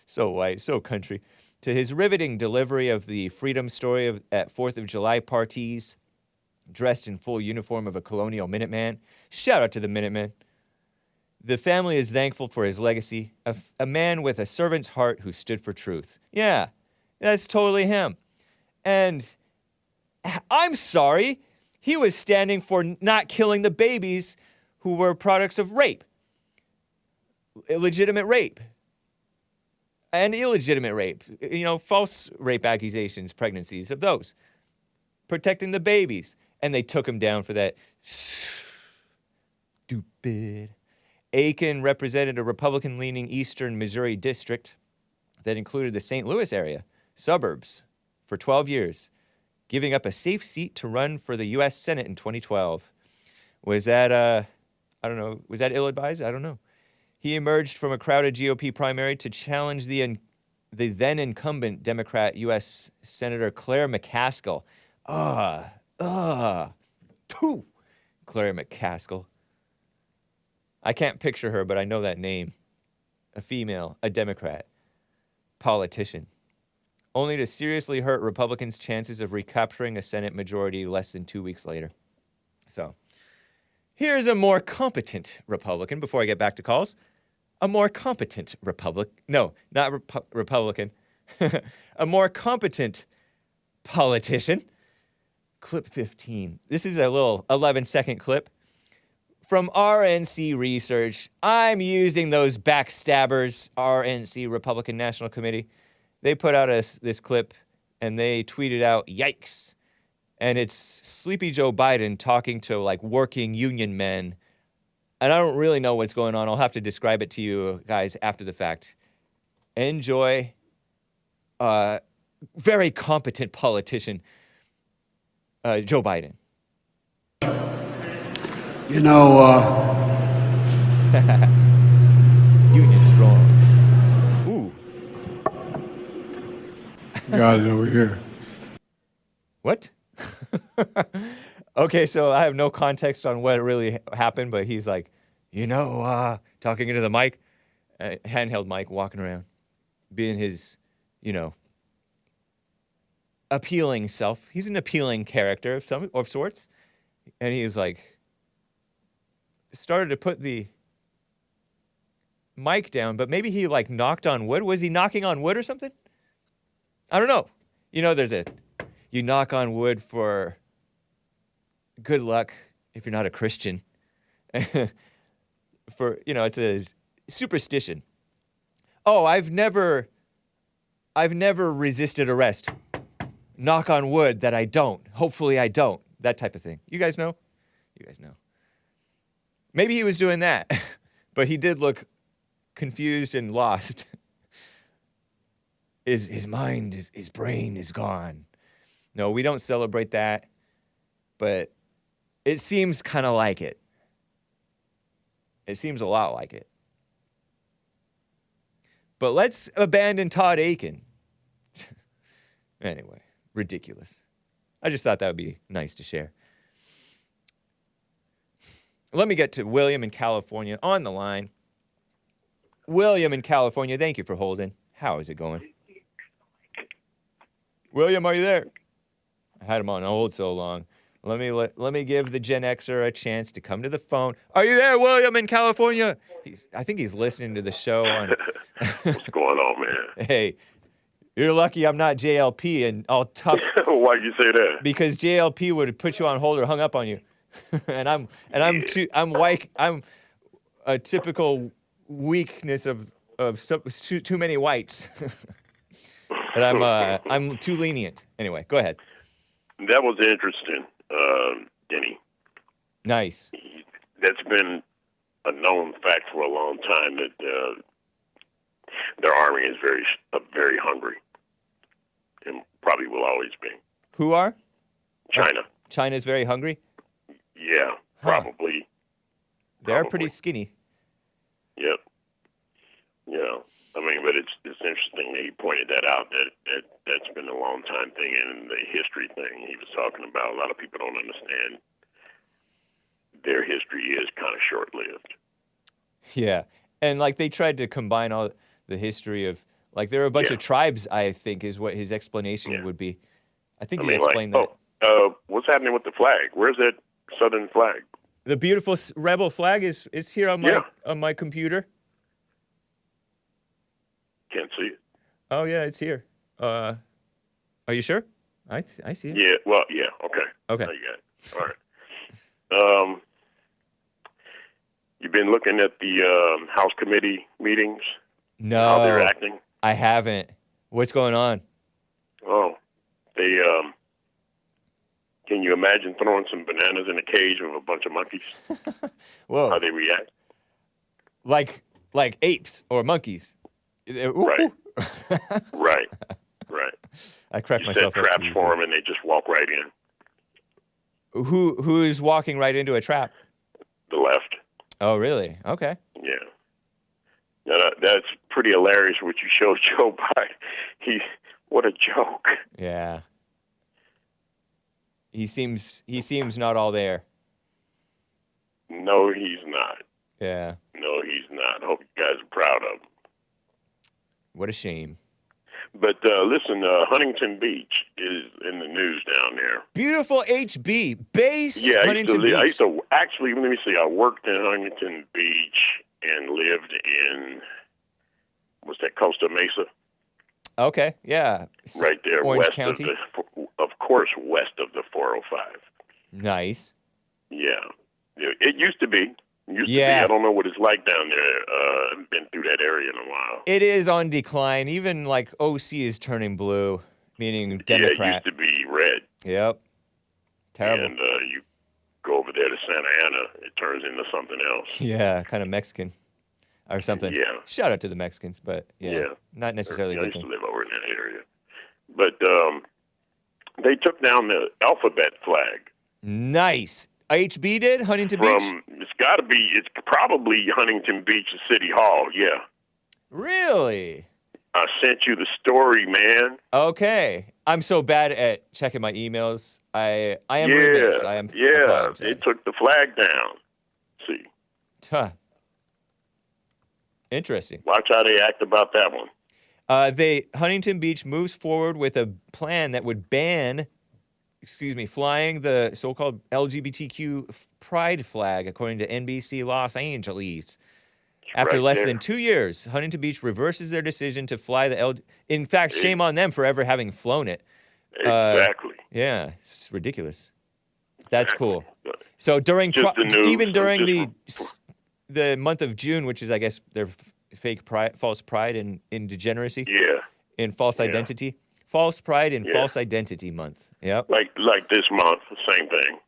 So white, so country. To his riveting delivery of the freedom story at 4th of July parties, dressed in full uniform of a colonial Minuteman. Shout out to the Minutemen. The family is thankful for his legacy, a man with a servant's heart who stood for truth. Yeah, that's totally him. And I'm sorry, he was standing for not killing the babies who were products of rape. Illegitimate rape. And illegitimate rape. False rape accusations, pregnancies of those. Protecting the babies. And they took him down for that. Stupid. Akin represented a Republican-leaning eastern Missouri district that included the St. Louis area, suburbs, for 12 years, giving up a safe seat to run for the U.S. Senate in 2012. Was that, was that ill-advised? I don't know. He emerged from a crowded GOP primary to challenge the then incumbent Democrat U.S. Senator Claire McCaskill. Claire McCaskill. I can't picture her, but I know that name. A female, a Democrat, politician. Only to seriously hurt Republicans' chances of recapturing a Senate majority less than 2 weeks later. So, here's a more competent Republican, before I get back to calls. A more competent Republican. A more competent politician. Clip 15. This is a little 11-second clip. From RNC Research. I'm using those backstabbers, RNC, Republican National Committee. They put out this clip, and they tweeted out, yikes. And it's Sleepy Joe Biden talking to, working union men. And I don't really know what's going on. I'll have to describe it to you guys after the fact. Enjoy. Very competent politician, Joe Biden. Union strong. Ooh. Got it over here. What? Okay, so I have no context on what really happened, but he's like, talking into the mic, handheld mic, walking around, being his, appealing self. He's an appealing character of sorts. And he was like, started to put the mic down, but maybe he like knocked on wood. Was he knocking on wood or something? I don't know. You knock on wood for good luck if you're not a Christian. It's a superstition. Oh, I've never resisted arrest. Knock on wood that I don't. Hopefully I don't. That type of thing. You guys know? You guys know. Maybe he was doing that, but he did look confused and lost. His mind, his brain is gone. No, we don't celebrate that, but it seems kind of like it. It seems a lot like it. But let's abandon Todd Akin. Anyway, ridiculous. I just thought that would be nice to share. Let me get to William in California on the line. William in California, thank you for holding. How is it going? William, are you there? I had him on hold so long. Let me give the Gen Xer a chance to come to the phone. Are you there, William in California? I think he's listening to the show on. What's going on, man? Hey, you're lucky I'm not JLP and all tough. Why'd you say that? Because JLP would have put you on hold or hung up on you. and I'm a typical weakness of too many whites. And I'm too lenient. Anyway, go ahead. That was interesting, Denny. Nice. That's been a known fact for a long time that their army is very hungry, and probably will always be. Who are? China. China's very hungry? Yeah, probably. They're pretty skinny. Yep. Yeah. I mean, but it's interesting that he pointed that out, that's been a long time thing, and the history thing he was talking about, a lot of people don't understand their history is kind of short-lived. Yeah. And, like, they tried to combine all the history of, like, there are a bunch of tribes, I think, is what his explanation would be. I think he explained that. What's happening with the flag? Where's that southern flag? The beautiful rebel flag is here on my computer. Can't see it. Oh, yeah, it's here. Are you sure? I see it. Yeah, well, yeah, okay. Okay. Now you got it. All right. You've been looking at the House committee meetings? No. How they're acting? I haven't. What's going on? Oh, they, can you imagine throwing some bananas in a cage of a bunch of monkeys? Whoa. How they react? Like apes or monkeys. Right. Right. I cracked you myself set traps for them, and they just walk right in. Who's walking right into a trap? The left. Oh, really? Okay. Yeah. Now, that's pretty hilarious what you showed Joe Biden. What a joke. Yeah. He seems not all there. No, he's not. Yeah. No, he's not. Hope you guys are proud of him. What a shame. But listen, Huntington Beach is in the news down there. Beautiful HB base. Yeah, Huntington Beach. I used to actually. Let me see. I worked in Huntington Beach and lived in what's that, Costa Mesa? Okay, yeah. Right there, Orange west County. of course, west of the 405. Nice. Yeah, it used to be. Yeah. I don't know what it's like down there. I've been through that area in a while. It is on decline. Even like OC is turning blue, meaning Democrat. Yeah, it used to be red. Yep. Terrible. And you go over there to Santa Ana, it turns into something else. Yeah, kind of Mexican or something. Yeah. Shout out to the Mexicans, but yeah. Not necessarily I a used good to thing. live over in that area. But they took down the alphabet flag. Nice. HB did? Huntington Beach? It's probably Huntington Beach City Hall, yeah. Really? I sent you the story, man. Okay. I'm so bad at checking my emails. I am remiss. I am. Yeah. They took the flag down. See. Huh. Interesting. Watch how they act about that one. Huntington Beach moves forward with a plan that would ban, flying the so-called LGBTQ pride flag, according to NBC Los Angeles. After right less there. than 2 years, Huntington Beach reverses their decision to fly the In fact, shame on them for ever having flown it. Exactly. Yeah, it's ridiculous. That's Exactly. cool. So during Just the news, even during just- the month of June, which is I guess their fake pride, false pride and degeneracy. Yeah. In false identity, false pride and Yeah. false identity month. Yep. Like this month, same thing.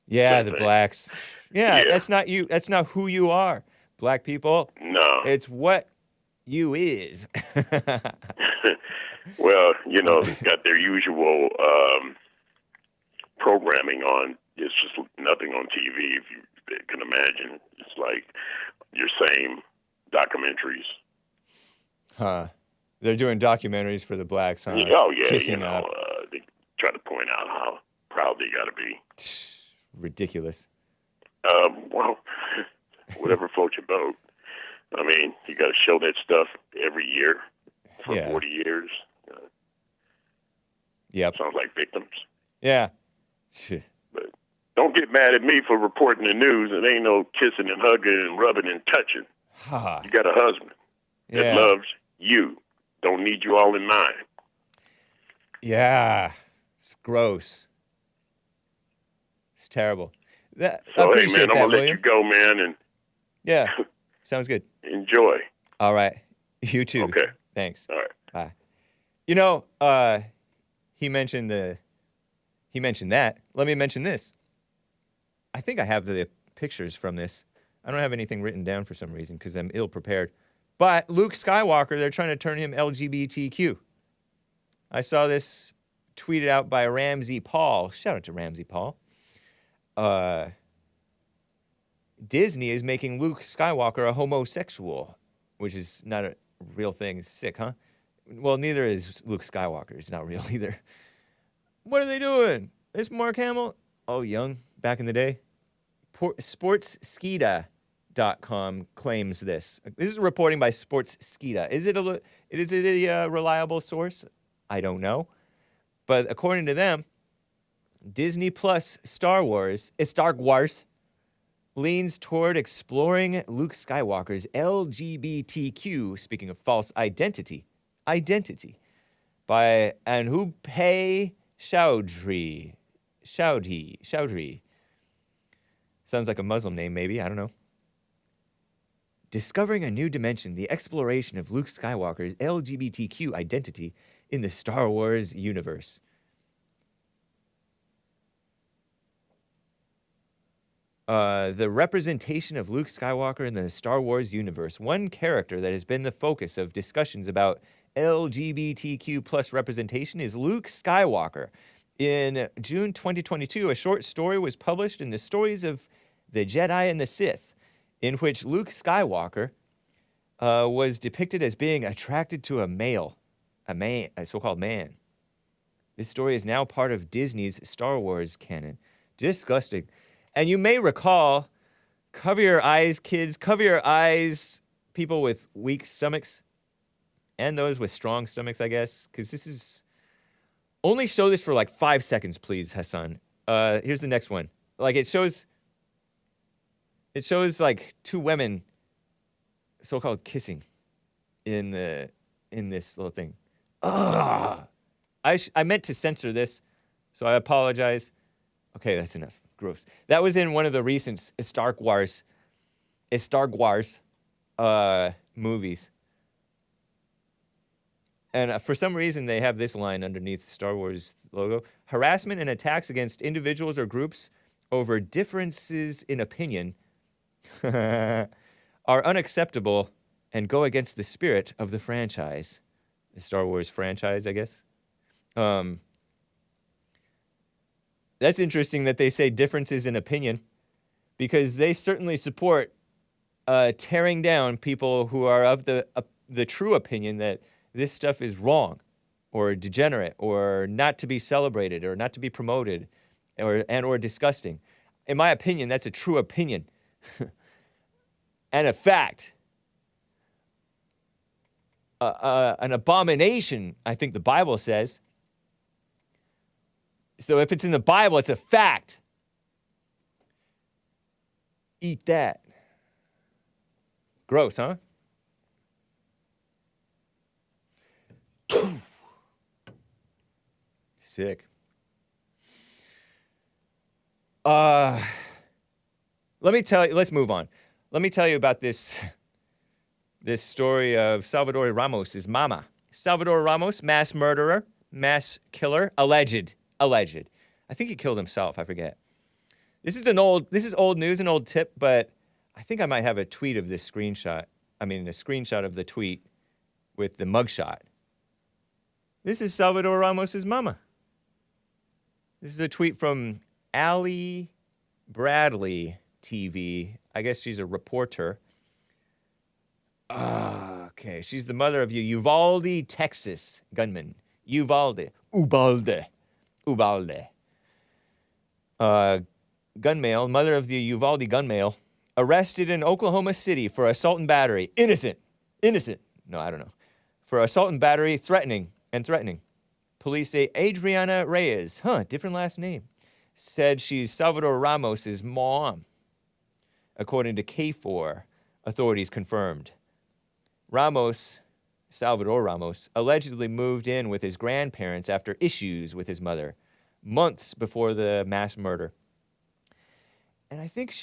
Yeah, Same the thing. blacks. Yeah, Yeah. that's not you. That's not who you are, black people. No. It's what you is. Well, they've got their usual programming on. It's just nothing on TV, if you can imagine. It's like your same documentaries. Huh. They're doing documentaries for the blacks, huh? Oh, yeah. Kissing up. They try to point out how proud they got to be. Ridiculous. Well, whatever floats your boat. I mean, you got to show that stuff every year for 40 years. Yep. Sounds like victims. Yeah. But don't get mad at me for reporting the news. It ain't no kissing and hugging and rubbing and touching. You got a husband that Yeah. loves you. Don't need you all in mind. Yeah. It's gross. It's terrible. I So, hey, appreciate man, I'm that, going to let William. you go, man, and Yeah. Sounds good. enjoy. All right. You too. Okay. Thanks. All right. Bye. He mentioned that. Let me mention this. I think I have the pictures from this. I don't have anything written down for some reason because I'm ill prepared. But Luke Skywalker, they're trying to turn him LGBTQ. I saw this tweeted out by Ramsey Paul. Shout out to Ramsey Paul. Disney is making Luke Skywalker a homosexual, which is not a real thing. It's sick, huh? Well, neither is Luke Skywalker. It's not real either. What are they doing? It's Mark Hamill. Oh, young, back in the day. Sportsskida.com claims this. This is reporting by Sportsskida. Is it a reliable source? I don't know. But according to them, Disney Plus Star Wars leans toward exploring Luke Skywalker's LGBTQ, speaking of false identity, by Anubhav Chowdhury. Sounds like a Muslim name, maybe. I don't know. Discovering a new dimension, the exploration of Luke Skywalker's LGBTQ identity in the Star Wars universe. The representation of Luke Skywalker in the Star Wars universe. One character that has been the focus of discussions about LGBTQ plus representation is Luke Skywalker. In June 2022, a short story was published in the Stories of the Jedi and the Sith, in which Luke Skywalker was depicted as being attracted to a so-called man. This story is now part of Disney's Star Wars canon. Disgusting. And you may recall, cover your eyes, kids, cover your eyes, people with weak stomachs, and those with strong stomachs, I guess, because this is... Only show this for like 5 seconds, please, Hassan. Here's the next one. Like, it shows like two women so-called kissing in this little thing. Ugh. I meant to censor this, so I apologize. Okay, that's enough. Gross. That was in one of the recent Star Wars movies. And for some reason, they have this line underneath the Star Wars logo. Harassment and attacks against individuals or groups over differences in opinion are unacceptable and go against the spirit of the franchise. The Star Wars franchise, I guess. That's interesting that they say differences in opinion, because they certainly support tearing down people who are of the true opinion that this stuff is wrong or degenerate or not to be celebrated or not to be promoted or disgusting. In my opinion, that's a true opinion and a fact. An abomination, I think the Bible says. So if it's in the Bible, it's a fact. Eat that. Gross, huh? Sick. Let me tell you, let's move on. Let me tell you about this story of Salvador Ramos' mama. Salvador Ramos, mass murderer, mass killer, alleged. I think he killed himself, I forget. This is old news, an old tip, but I think I might have a tweet of this screenshot. I mean, a screenshot of the tweet with the mugshot. This is Salvador Ramos' mama. This is a tweet from Allie Bradley TV. I guess she's a reporter. Okay, she's the mother of Uvalde, Texas gunman. Uvalde. Gun male, mother of the Uvalde gun male, arrested in Oklahoma City for assault and battery. Innocent. No, I don't know. For assault and battery, threatening. Police say Adriana Reyes, different last name, said she's Salvador Ramos' mom. According to K4, authorities confirmed. Salvador Ramos, allegedly moved in with his grandparents after issues with his mother, months before the mass murder. And I think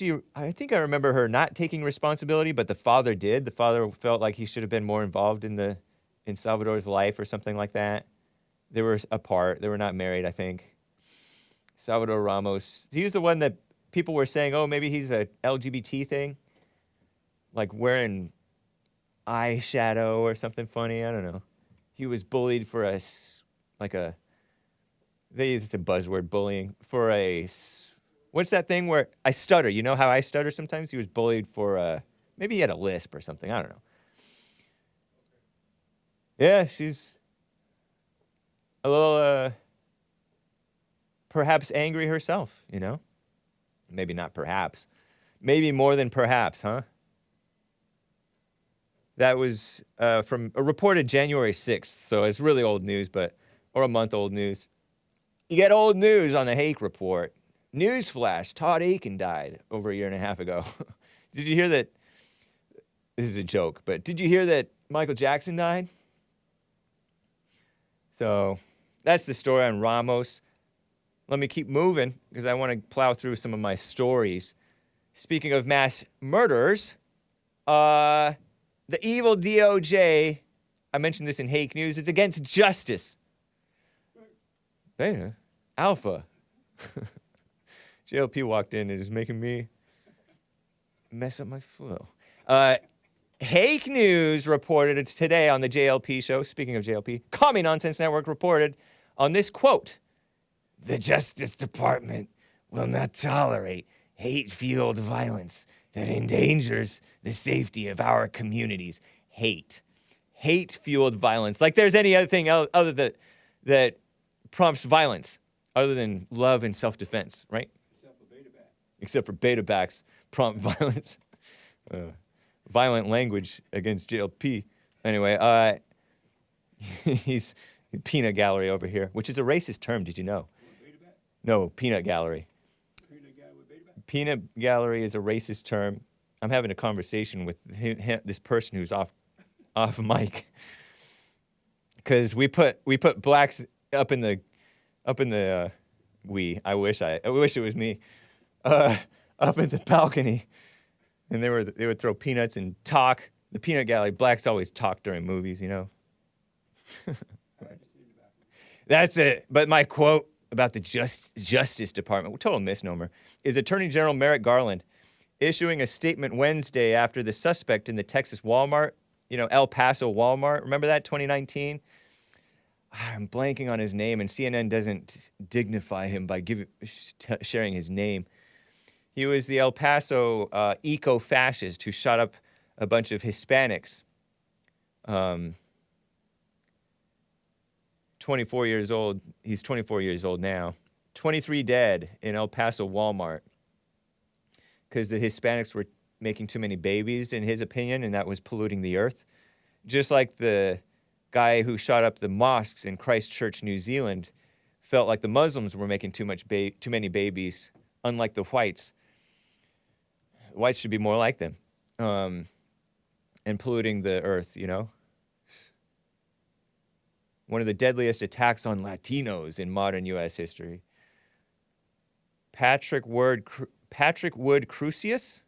I remember her not taking responsibility, but the father did. The father felt like he should have been more involved in Salvador's life or something like that. They were apart. They were not married, I think. Salvador Ramos, he was the one that people were saying, oh, maybe he's a LGBT thing, like wearing eyeshadow or something funny. I don't know. He was bullied for they use the buzzword bullying for what's that thing where I stutter? You know how I stutter sometimes? He was bullied for maybe he had a lisp or something. I don't know. Yeah, she's a little perhaps angry herself, you know? Maybe not perhaps. Maybe more than perhaps, huh? That was from reported January 6th, so it's really old news, or a month old news. You get old news on the Hake report. Newsflash, Todd Akin died over a year and a half ago. Did you hear that? This is a joke, but did you hear that Michael Jackson died? So that's the story on Ramos. Let me keep moving because I want to plow through some of my stories. Speaking of mass murderers, the evil DOJ, I mentioned this in Hake News, it's against justice. Beta, Alpha. JLP walked in and is making me mess up my flow. Hake News reported today on the JLP show, speaking of JLP, Commie Nonsense Network reported on this quote, "The Justice Department will not tolerate hate-fueled violence that endangers the safety of our communities." Hate-fueled violence. Like there's any other thing other that prompts violence other than love and self-defense, right? Except for beta backs prompt violence. Violent language against JLP. Anyway, he's peanut gallery over here, which is a racist term. Did you know? No, peanut gallery. Peanut gallery is a racist term. I'm having a conversation with this person who's off mic because we put blacks up in the I wish it was me up at the balcony, and they would throw peanuts and talk. The peanut gallery, blacks always talk during movies, you know. That's it. But my quote about the Justice Department, total misnomer, is Attorney General Merrick Garland issuing a statement Wednesday after the suspect in the Texas Walmart, El Paso Walmart, remember that, 2019? I'm blanking on his name, and CNN doesn't dignify him by sharing his name. He was the El Paso eco-fascist who shot up a bunch of Hispanics 24 years old. He's 24 years old now. 23 dead in El Paso Walmart because the Hispanics were making too many babies, in his opinion, and that was polluting the earth. Just like the guy who shot up the mosques in Christchurch, New Zealand, felt like the Muslims were making too many babies, unlike the whites. Whites should be more like them, and polluting the earth, you know? One of the deadliest attacks on Latinos in modern U.S. history. Patrick Wood Crucius?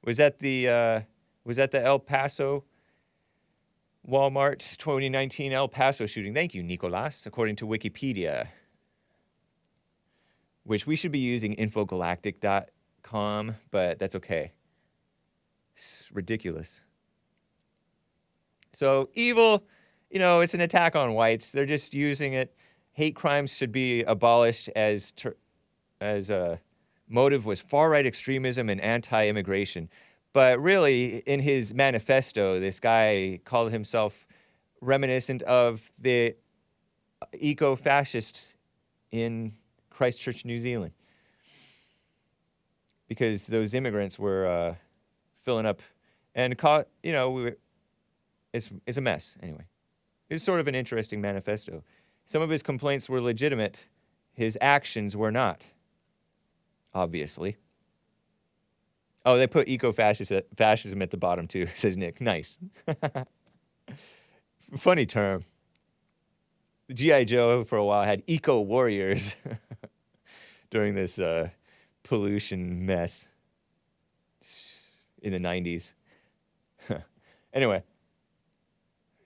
Was that the El Paso Walmart 2019 El Paso shooting? Thank you, Nicolas, according to Wikipedia. Which we should be using infogalactic.com, but that's okay. It's ridiculous. So evil, you know, it's an attack on whites. They're just using it. Hate crimes should be abolished as motive was far-right extremism and anti-immigration. But really, in his manifesto, this guy called himself reminiscent of the eco-fascists in Christchurch, New Zealand. Because those immigrants were filling up and caught, you know, it's a mess, anyway. It's sort of an interesting manifesto. Some of his complaints were legitimate. His actions were not, obviously. Oh, they put eco-fascism at the bottom, too, says Nick. Nice. Funny term. G.I. Joe, for a while, had eco-warriors during this pollution mess in the 90s. Anyway,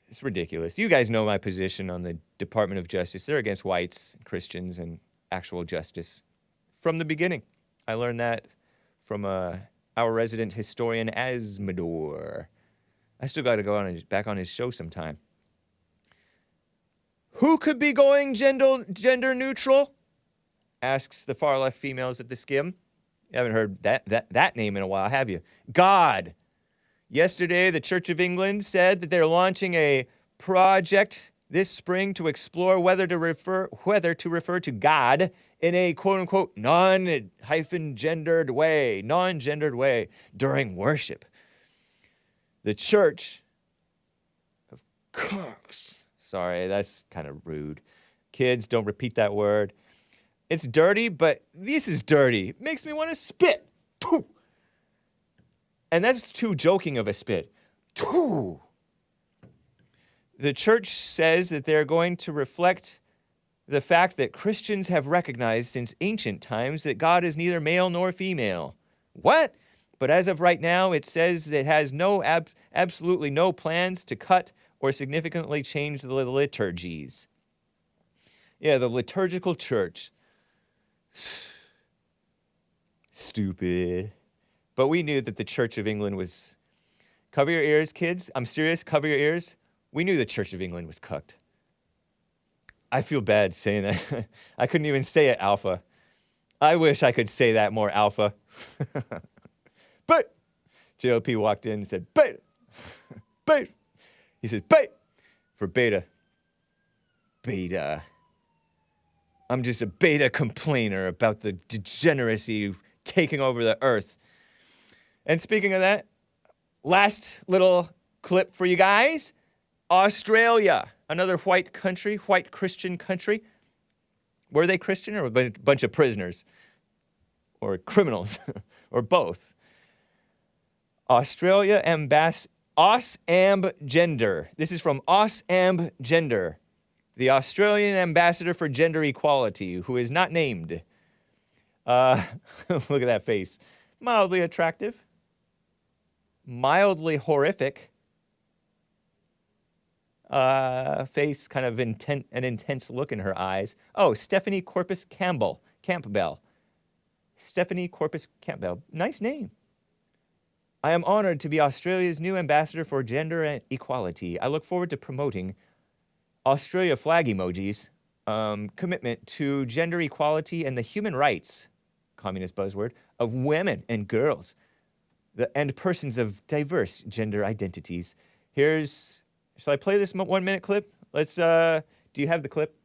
it's ridiculous. You guys know my position on the Department of Justice. They're against whites, Christians, and actual justice. From the beginning. I learned that from our resident historian, Asmodor. I still got to go back on his show sometime. Who could be going gender neutral? Asks the far-left females at the Skim. You haven't heard that name in a while, have you? God. Yesterday, the Church of England said that they're launching a project this spring to explore whether to refer to God in a quote-unquote non-gendered way during worship. The Church of Cooks. Sorry, that's kind of rude. Kids, don't repeat that word. It's dirty, but this is dirty. It makes me want to spit. And that's too joking of a spit. The church says that they're going to reflect the fact that Christians have recognized since ancient times that God is neither male nor female. What? But as of right now, it says it has absolutely no plans to cut or significantly change the liturgies. Yeah, the liturgical church. Stupid. But we knew that the Church of England was... Cover your ears, kids. I'm serious. Cover your ears. We knew the Church of England was cucked. I feel bad saying that. I couldn't even say it, Alpha. I wish I could say that more, Alpha. But JLP walked in and said, beta. Beta. He said, beta. For beta. Beta. I'm just a beta complainer about the degeneracy taking over the earth. And speaking of that, last little clip for you guys. Australia, another white country, white Christian country. Were they Christian or a bunch of prisoners? Or criminals? Or both? Australia Ausamb Gender. This is from Ausamb Gender, the Australian ambassador for gender equality, who is not named. Look at that face. Mildly attractive. Mildly horrific. Face, kind of an intense look in her eyes. Oh, Stephanie Corpus Campbell. Stephanie Corpus Campbell. Nice name. I am honored to be Australia's new ambassador for gender equality. I look forward to promoting Australia flag emojis, commitment to gender equality and the human rights, communist buzzword, of women and girls, and persons of diverse gender identities. Shall I play this 1 minute clip? Let's do Do you have the clip?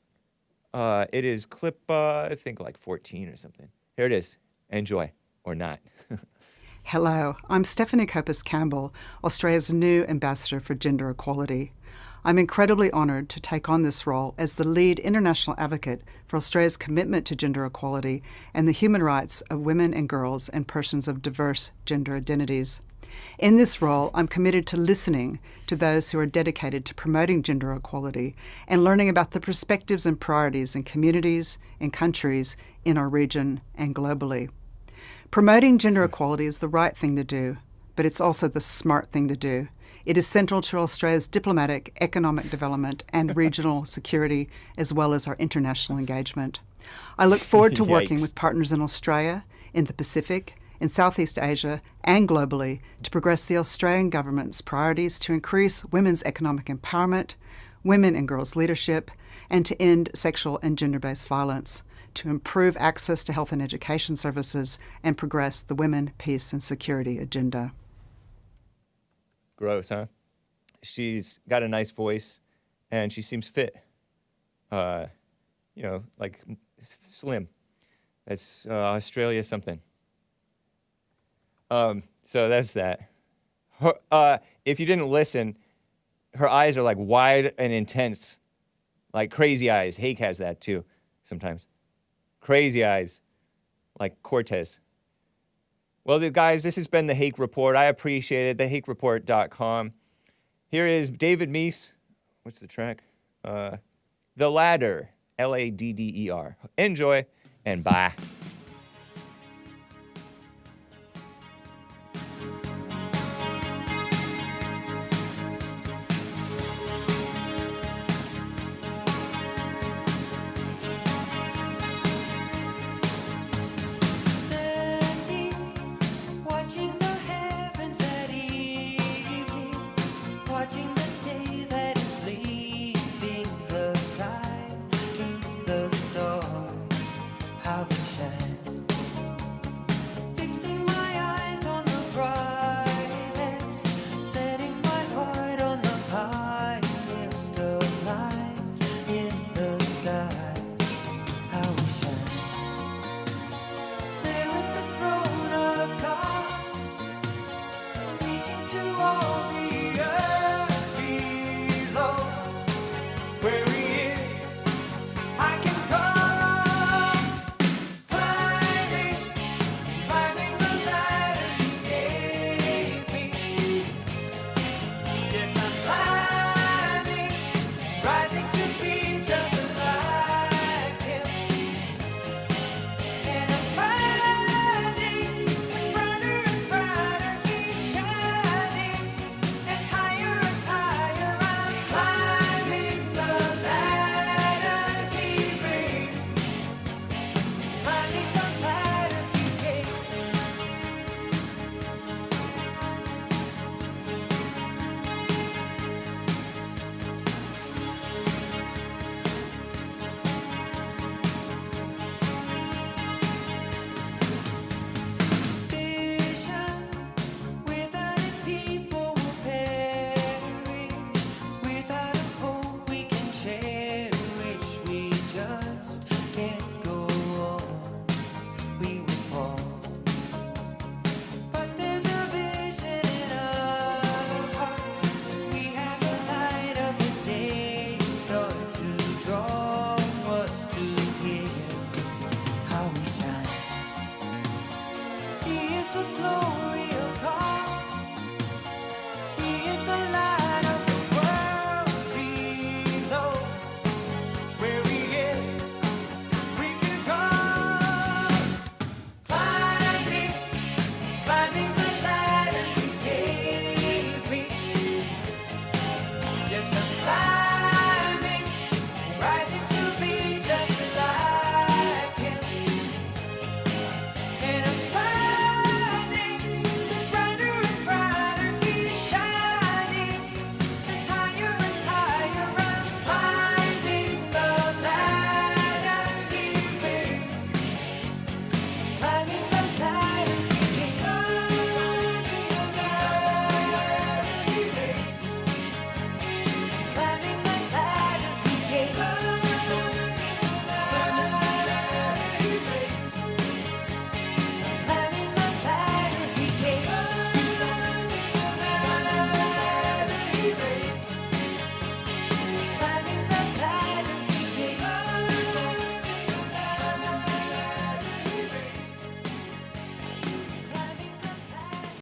It is clip, I think like 14 or something. Here it is. Enjoy, or not. Hello, I'm Stephanie Copus Campbell, Australia's new ambassador for gender equality. I'm incredibly honoured to take on this role as the lead international advocate for Australia's commitment to gender equality and the human rights of women and girls and persons of diverse gender identities. In this role, I'm committed to listening to those who are dedicated to promoting gender equality and learning about the perspectives and priorities in communities and countries in our region and globally. Promoting gender equality is the right thing to do, but it's also the smart thing to do. It is central to Australia's diplomatic, economic development and regional security, as well as our international engagement. I look forward to working with partners in Australia, in the Pacific, in Southeast Asia, and globally to progress the Australian government's priorities to increase women's economic empowerment, women and girls' leadership, and to end sexual and gender-based violence, to improve access to health and education services, and progress the women, peace, and security agenda. Gross, huh? She's got a nice voice, and she seems fit. You know, like slim. That's Australia something. So that's that. Her, if you didn't listen, her eyes are like wide and intense, like crazy eyes. Hake has that too, sometimes. Crazy eyes, like Cortez. Well, guys, this has been the Hake Report. I appreciate it. TheHakeReport.com. Here is David Meece. What's the track? The Ladder. Ladder. Enjoy and bye. Watching the heavens at evening, watching the day that is leaving the sky to the stars, how they shine.